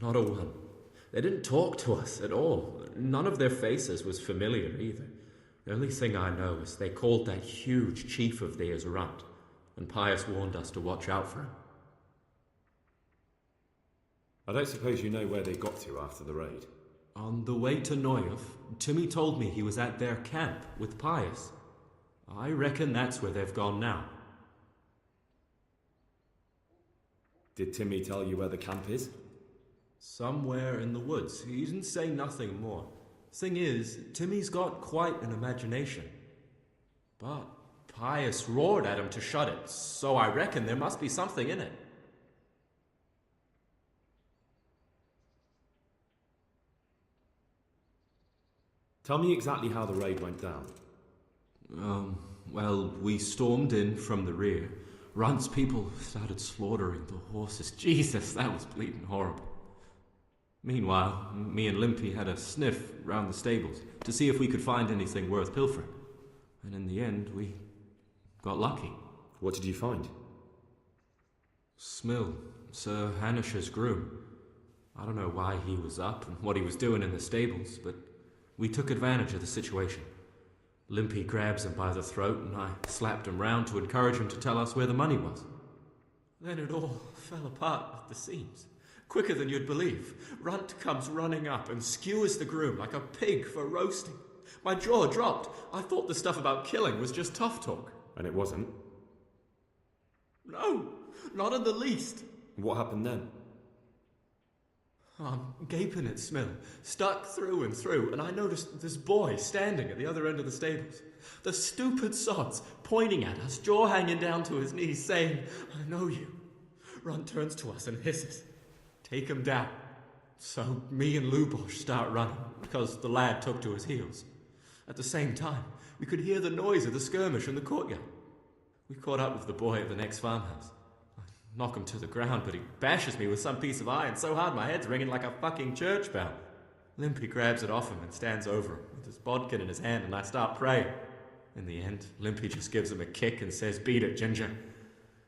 Not a one. They didn't talk to us at all. None of their faces was familiar either. The only thing I know is they called that huge chief of theirs Runt, and Pius warned us to watch out for him. I don't suppose you know where they got to after the raid? On the way to Neuhof, Timmy told me he was at their camp with Pius. I reckon that's where they've gone now. Did Timmy tell you where the camp is? Somewhere in the woods. He didn't say nothing more. Thing is, Timmy's got quite an imagination. But Pius roared at him to shut it, so I reckon there must be something in it. Tell me exactly how the raid went down. Well, we stormed in from the rear. Runt's people started slaughtering the horses. Jesus, that was bleeding horrible. Meanwhile, me and Limpy had a sniff round the stables to see if we could find anything worth pilfering. And in the end, we got lucky. What did you find? Smill, Sir Hanish's groom. I don't know why he was up and what he was doing in the stables, but we took advantage of the situation. Limpy grabs him by the throat and I slapped him round to encourage him to tell us where the money was. Then it all fell apart at the seams. Quicker than you'd believe. Runt comes running up and skewers the groom like a pig for roasting. My jaw dropped. I thought the stuff about killing was just tough talk. And it wasn't? No, not in the least. What happened then? I'm gaping at Smill, stuck through and through, and I noticed this boy standing at the other end of the stables. The stupid sods pointing at us, jaw hanging down to his knees, saying, "I know you." Runt turns to us and hisses, "Take him down." So me and Lubosh start running, because the lad took to his heels. At the same time, we could hear the noise of the skirmish in the courtyard. We caught up with the boy at the next farmhouse. I knock him to the ground, but he bashes me with some piece of iron so hard my head's ringing like a fucking church bell. Limpy grabs it off him and stands over him with his bodkin in his hand, and I start praying. In the end, Limpy just gives him a kick and says, "Beat it, Ginger."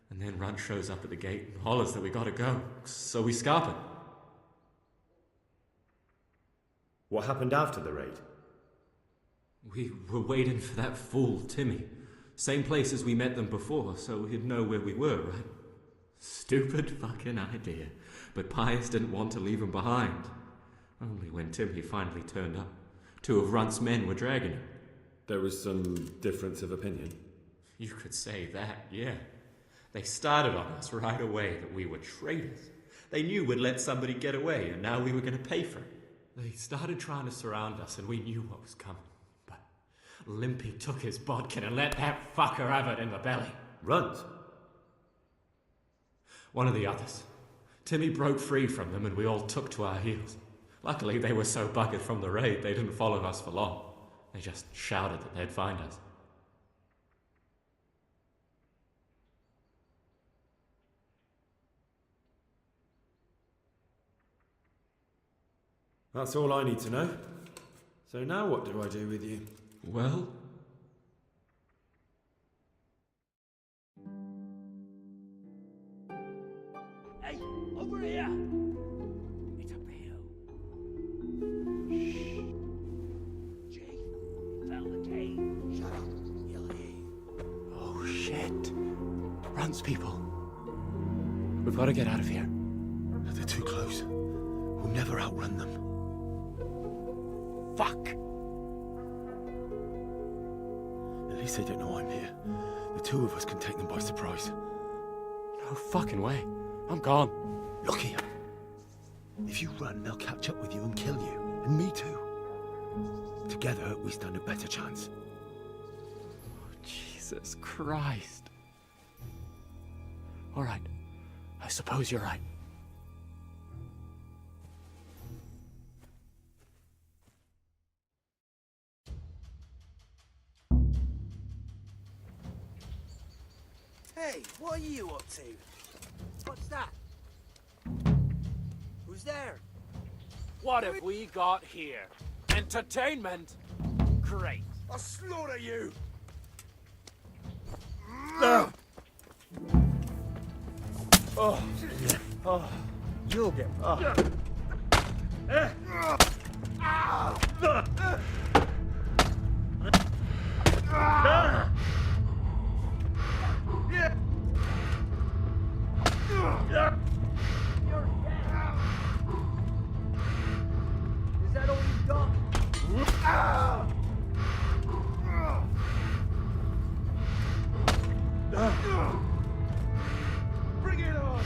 And then Runt shows up at the gate and hollers that we gotta go, so we scarp it. What happened after the raid? We were waiting for that fool, Timmy. Same place as we met them before, so he'd know where we were, right? Stupid fucking idea. But Pius didn't want to leave him behind. Only when Timmy finally turned up, 2 of Runt's men were dragging him. There was some difference of opinion? You could say that, yeah. They started on us right away that we were traitors. They knew we'd let somebody get away, and now we were going to pay for it. They started trying to surround us, and we knew what was coming. But Limpy took his bodkin and let that fucker have it in the belly. Runt? One of the others. Timmy broke free from them, and we all took to our heels. Luckily, they were so buggered from the raid, they didn't follow us for long. They just shouted that they'd find us. That's all I need to know. So now what do I do with you? Well... Hey, over here! It's a bill. Shh. Jay, fell the cage. Shut up. You'll hear. Oh, shit. Runt's people. We've got to get out of here. They're too close. We'll never outrun them. Fuck! At least they don't know I'm here. The 2 of us can take them by surprise. No fucking way. I'm gone. Look here. If you run, they'll catch up with you and kill you. And me too. Together, we stand a better chance. Oh, Jesus Christ. All right. I suppose you're right. Hey, what are you up to? What's that? Who's there? What have we got here? Entertainment? Great. I'll slaughter you! Oh, you'll get. Is that all you've got? Bring it on!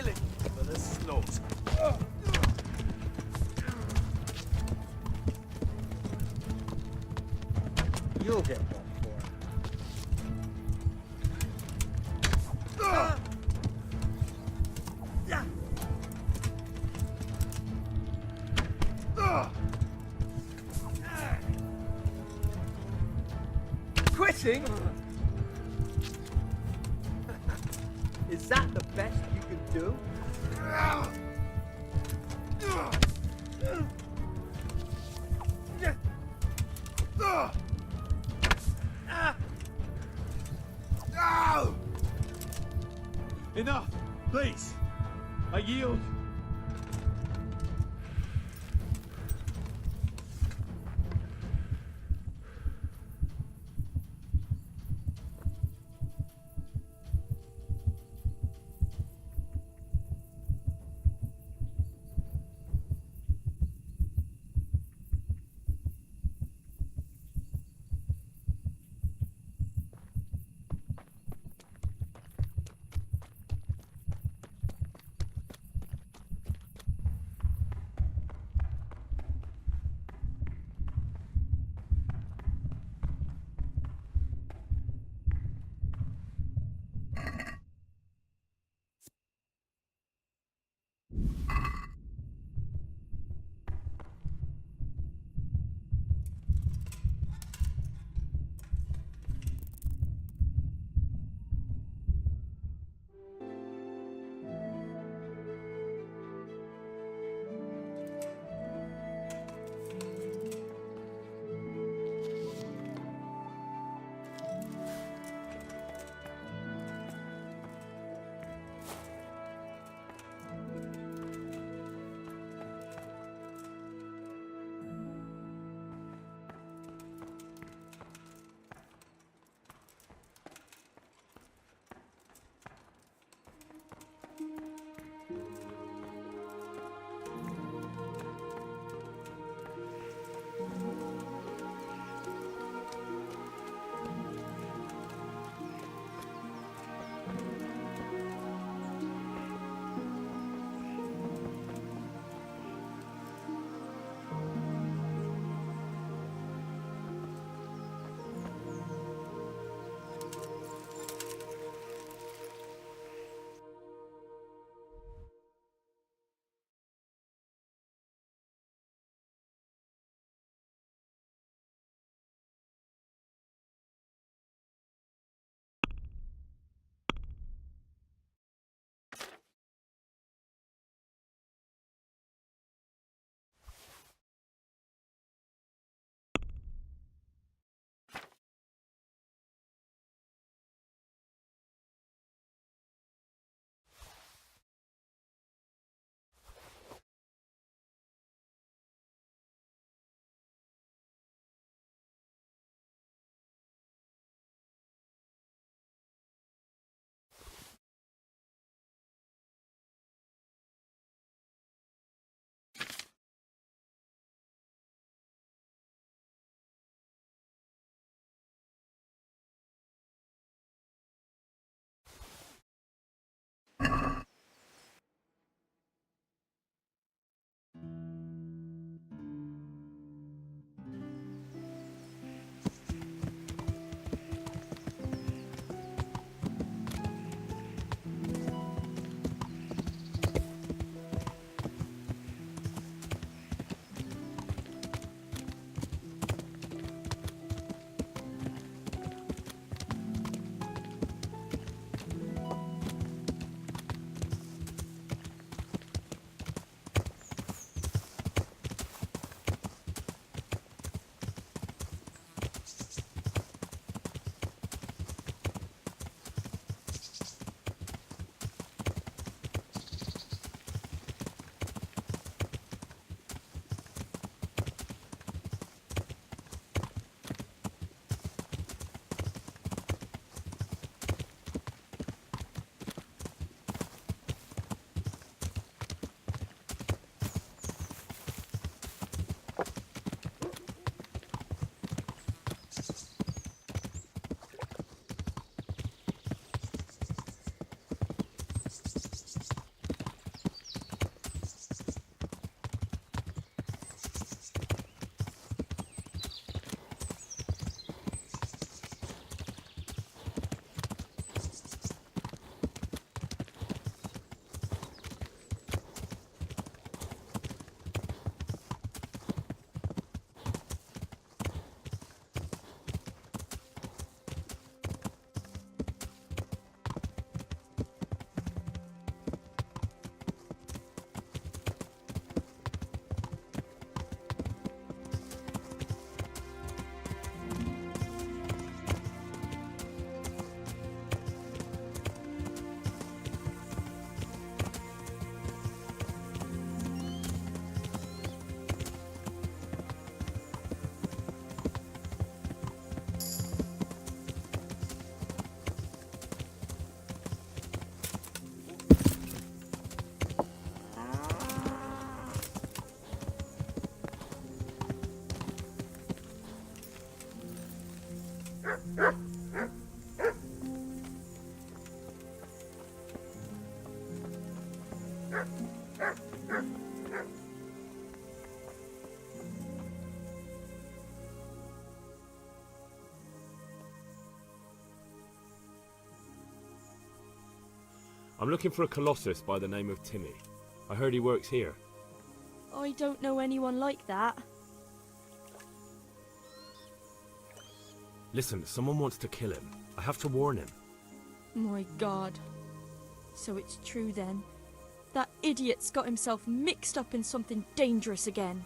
willing for the slaughter. You'll get one for it. Quitting? Is that the best you can do? Enough! Please! I yield! I'm looking for a colossus by the name of Timmy. I heard he works here. I don't know anyone like that. Listen, someone wants to kill him. I have to warn him. My God. So it's true then. That idiot's got himself mixed up in something dangerous again.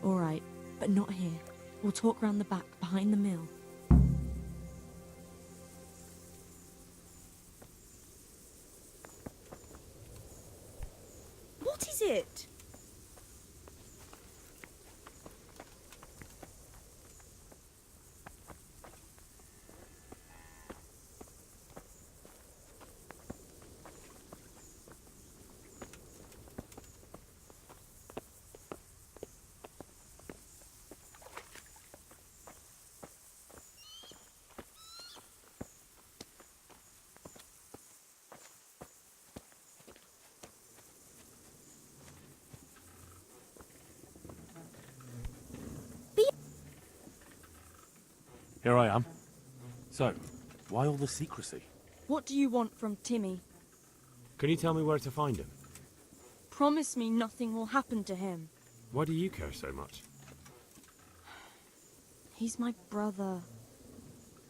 Alright, but not here. We'll talk round the back, behind the mill. What is it? Here I am. So, why all the secrecy? What do you want from Timmy? Can you tell me where to find him? Promise me nothing will happen to him. Why do you care so much? He's my brother.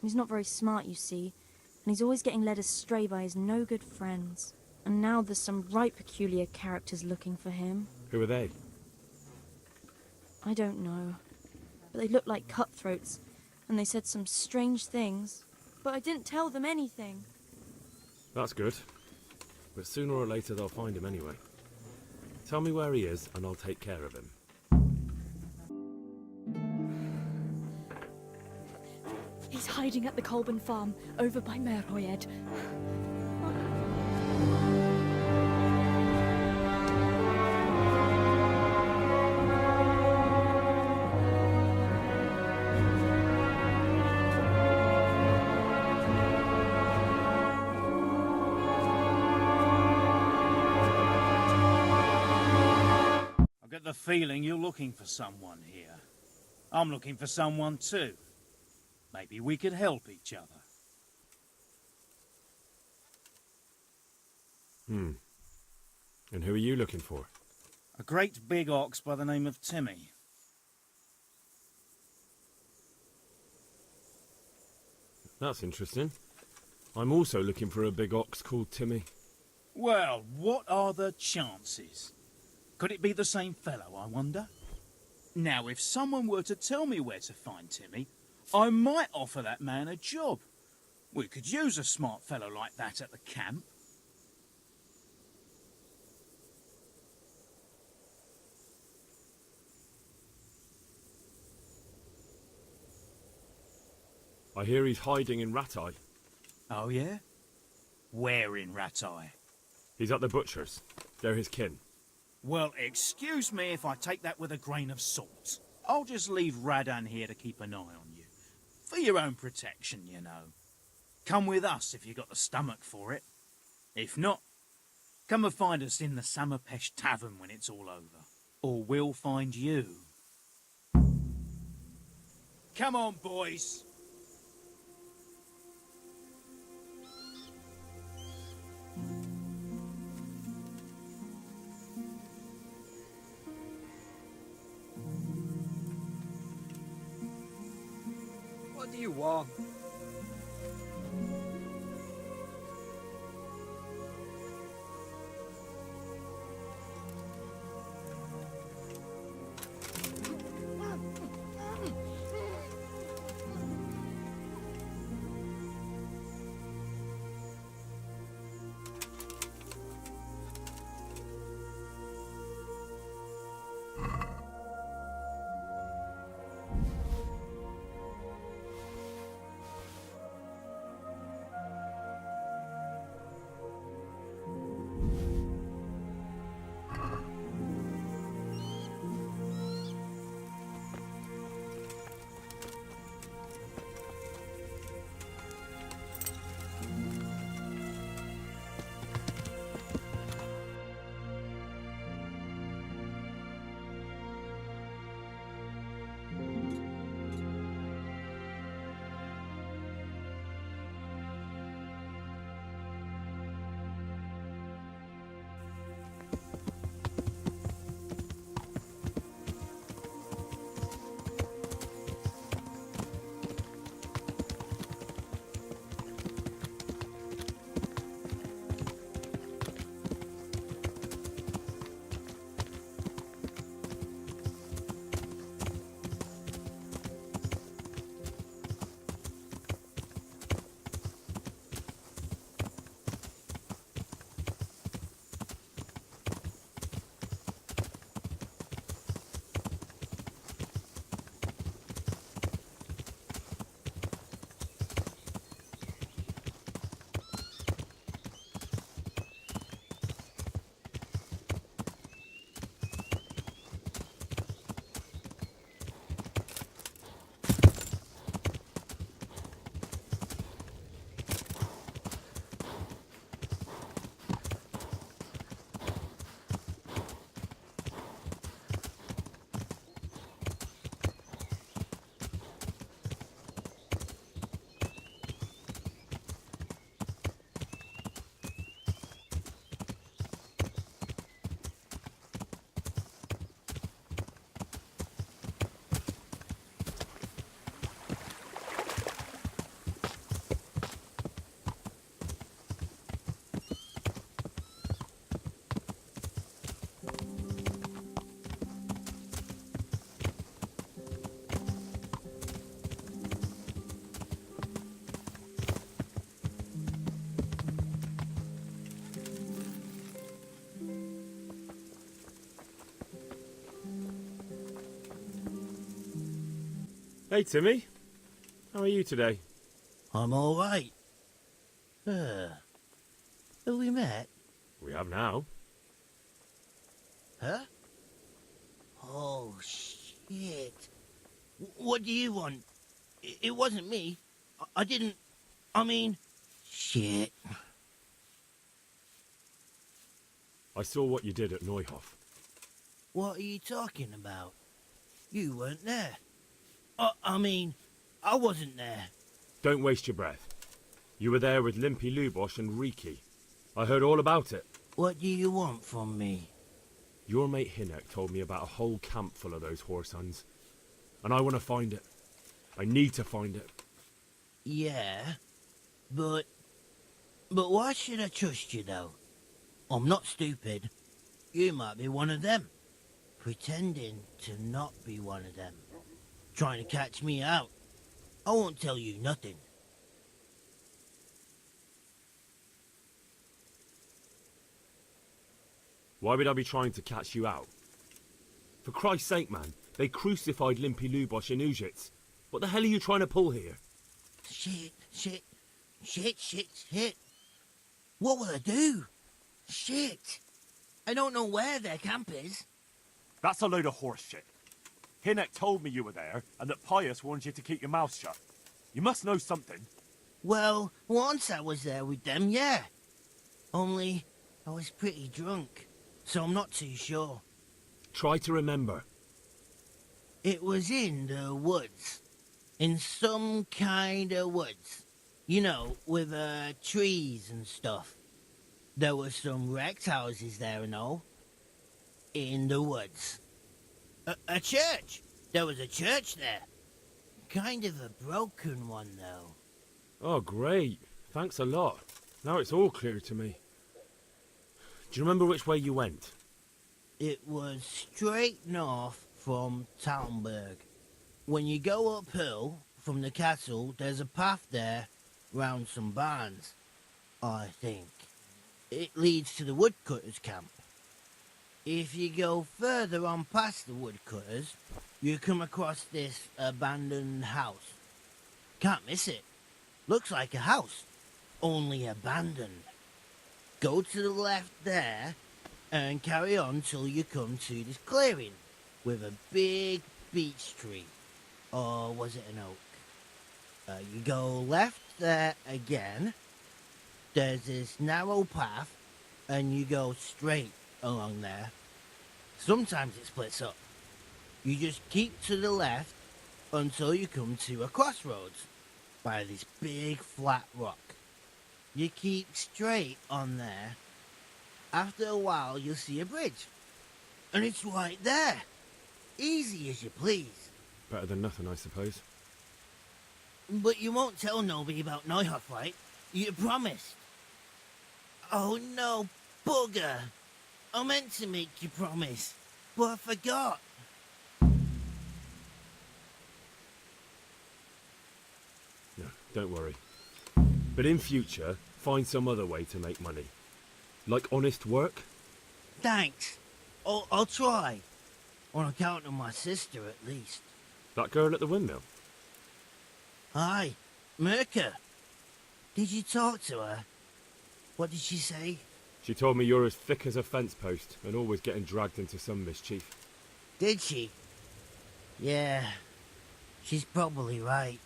He's not very smart, you see, and he's always getting led astray by his no-good friends. And now there's some right peculiar characters looking for him. Who are they? I don't know, but they look like cutthroats, and they said some strange things, but I didn't tell them anything. That's good. But sooner or later they'll find him anyway. Tell me where he is and I'll take care of him. He's hiding at the Colburn farm, over by Merhoyed. The feeling you're looking for someone here. I'm looking for someone too. Maybe we could help each other. And who are you looking for? A great big ox by the name of Timmy. That's interesting. I'm also looking for a big ox called Timmy. Well, what are the chances? Could it be the same fellow, I wonder? Now, if someone were to tell me where to find Timmy, I might offer that man a job. We could use a smart fellow like that at the camp. I hear he's hiding in Ratai. Oh, yeah? Where in Ratai? He's at the butcher's. They're his kin. Well, excuse me if I take that with a grain of salt. I'll just leave Radan here to keep an eye on you. For your own protection, you know. Come with us if you got the stomach for it. If not, come and find us in the Samapesh Tavern when it's all over. Or we'll find you. Come on, boys. What do you want? Hey, Timmy. How are you today? I'm all right. Have we met? We have now. Huh? Oh, shit. What do you want? It wasn't me. I didn't... I mean... Shit. I saw what you did at Neuhof. What are you talking about? You weren't there. I mean, I wasn't there. Don't waste your breath. You were there with Limpy Lubosh and Riki. I heard all about it. What do you want from me? Your mate Hinek told me about a whole camp full of those whoresuns. And I want to find it. I need to find it. Yeah, but why should I trust you, though? I'm not stupid. You might be one of them. Pretending to not be one of them. Trying to catch me out. I won't tell you nothing. Why would I be trying to catch you out? For Christ's sake, man, they crucified Limpy Lubosh in Ujits. What the hell are you trying to pull here? Shit. What will I do? Shit. I don't know where their camp is. That's a load of horse shit. Hinek told me you were there, and that Pius warned you to keep your mouth shut. You must know something. Well, once I was there with them, yeah. Only, I was pretty drunk, so I'm not too sure. Try to remember. It was in the woods. In some kind of woods. You know, with trees and stuff. There were some wrecked houses there and all. In the woods. A church! There was a church there. Kind of a broken one, though. Oh, great. Thanks a lot. Now it's all clear to me. Do you remember which way you went? It was straight north from Talmberg. When you go uphill from the castle, there's a path there round some barns, I think. It leads to the woodcutters' camp. If you go further on past the woodcutters, you come across this abandoned house. Can't miss it. Looks like a house, only abandoned. Go to the left there and carry on till you come to this clearing with a big beech tree. Or was it an oak? You go left there again. There's this narrow path and you go straight along there. Sometimes it splits up. You just keep to the left until you come to a crossroads by this big flat rock. You keep straight on there. After a while you'll see a bridge. And it's right there. Easy as you please. Better than nothing, I suppose. But you won't tell nobody about Neuhof, right? You promised. Oh no, bugger. I meant to make you promise, but I forgot. No, don't worry. But in future, find some other way to make money. Like honest work? Thanks. I'll try. On account of my sister, at least. That girl at the windmill? Hi, Mirka. Did you talk to her? What did she say? She told me you're as thick as a fence post and always getting dragged into some mischief. Did she? Yeah, she's probably right.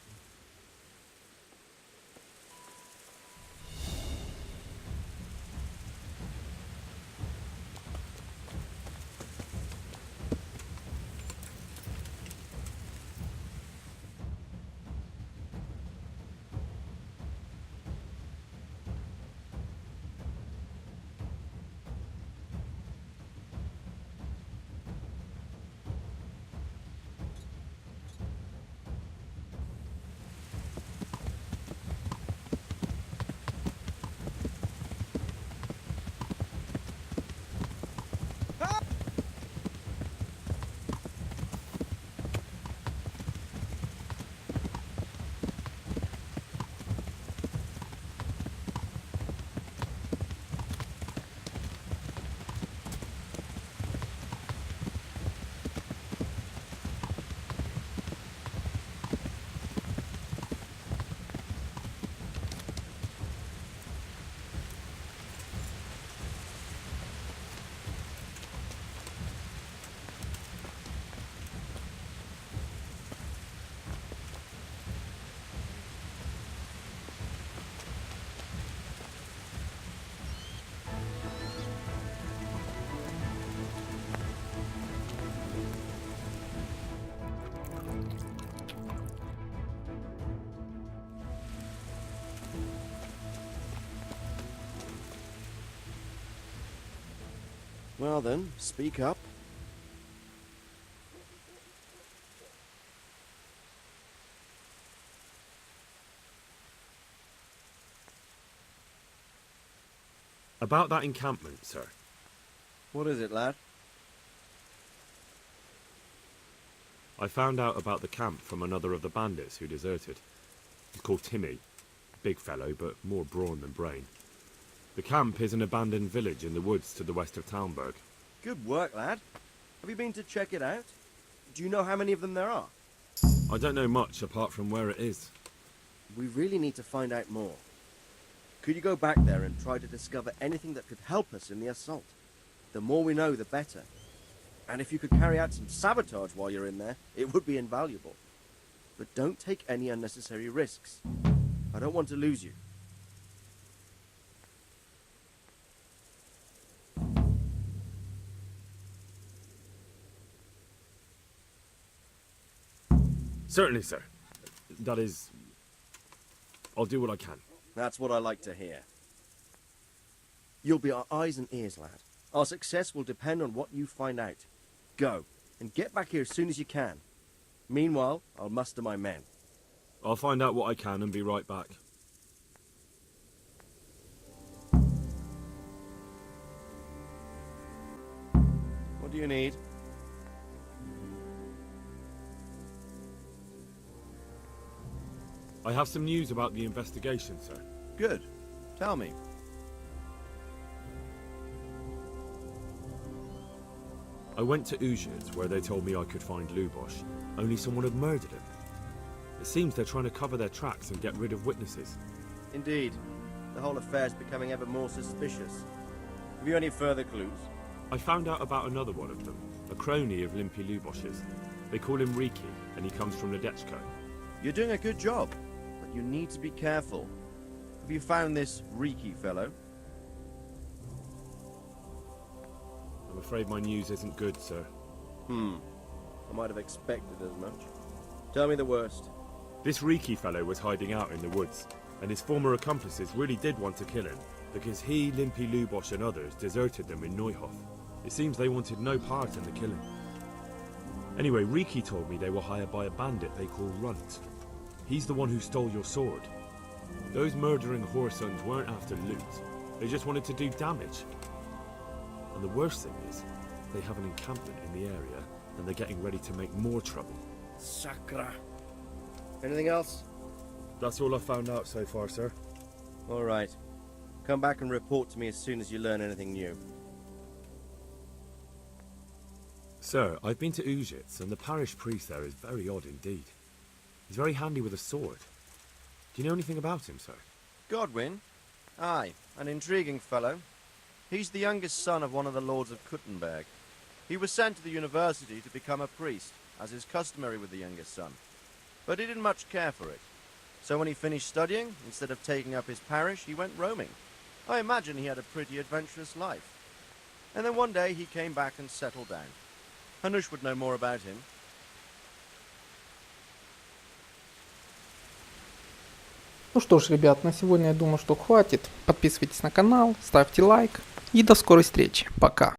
Well then, speak up. About that encampment, sir. What is it, lad? I found out about the camp from another of the bandits who deserted. He's called Timmy. Big fellow, but more brawn than brain. The camp is an abandoned village in the woods to the west of Talmberg. Good work, lad. Have you been to check it out? Do you know how many of them there are? I don't know much apart from where it is. We really need to find out more. Could you go back there and try to discover anything that could help us in the assault? The more we know, the better. And if you could carry out some sabotage while you're in there, it would be invaluable. But don't take any unnecessary risks. I don't want to lose you. Certainly, sir. That is... I'll do what I can. That's what I like to hear. You'll be our eyes and ears, lad. Our success will depend on what you find out. Go, and get back here as soon as you can. Meanwhile, I'll muster my men. I'll find out what I can and be right back. What do you need? I have some news about the investigation, sir. Good. Tell me. I went to Uzhitz, where they told me I could find Lubosh, only someone had murdered him. It seems they're trying to cover their tracks and get rid of witnesses. Indeed. The whole affair's becoming ever more suspicious. Have you any further clues? I found out about another one of them, a crony of Limpy Lubosh's. They call him Riki, and he comes from Nadechko. You're doing a good job, but you need to be careful. Have you found this Riki fellow? I'm afraid my news isn't good, sir. I might have expected as much. Tell me the worst. This Riki fellow was hiding out in the woods, and his former accomplices really did want to kill him, because he, Limpy Lubosh and others deserted them in Neuhof. It seems they wanted no part in the killing. Anyway, Riki told me they were hired by a bandit they call Runt. He's the one who stole your sword. Those murdering whoresons weren't after loot. They just wanted to do damage. And the worst thing is, they have an encampment in the area, and they're getting ready to make more trouble. Sakra. Anything else? That's all I've found out so far, sir. All right. Come back and report to me as soon as you learn anything new. Sir, I've been to Uzhitz, and the parish priest there is very odd indeed. He's very handy with a sword. Do you know anything about him, sir? Godwin? Aye, an intriguing fellow. He's the youngest son of one of the lords of Kuttenberg. He was sent to the university to become a priest, as is customary with the youngest son. But he didn't much care for it. So when he finished studying, instead of taking up his parish, he went roaming. I imagine he had a pretty adventurous life. And then one day he came back and settled down. Hanush would know more about him. Ну что ж, ребят, на сегодня я думаю, что хватит. Подписывайтесь на канал, ставьте лайк и до скорой встречи. Пока.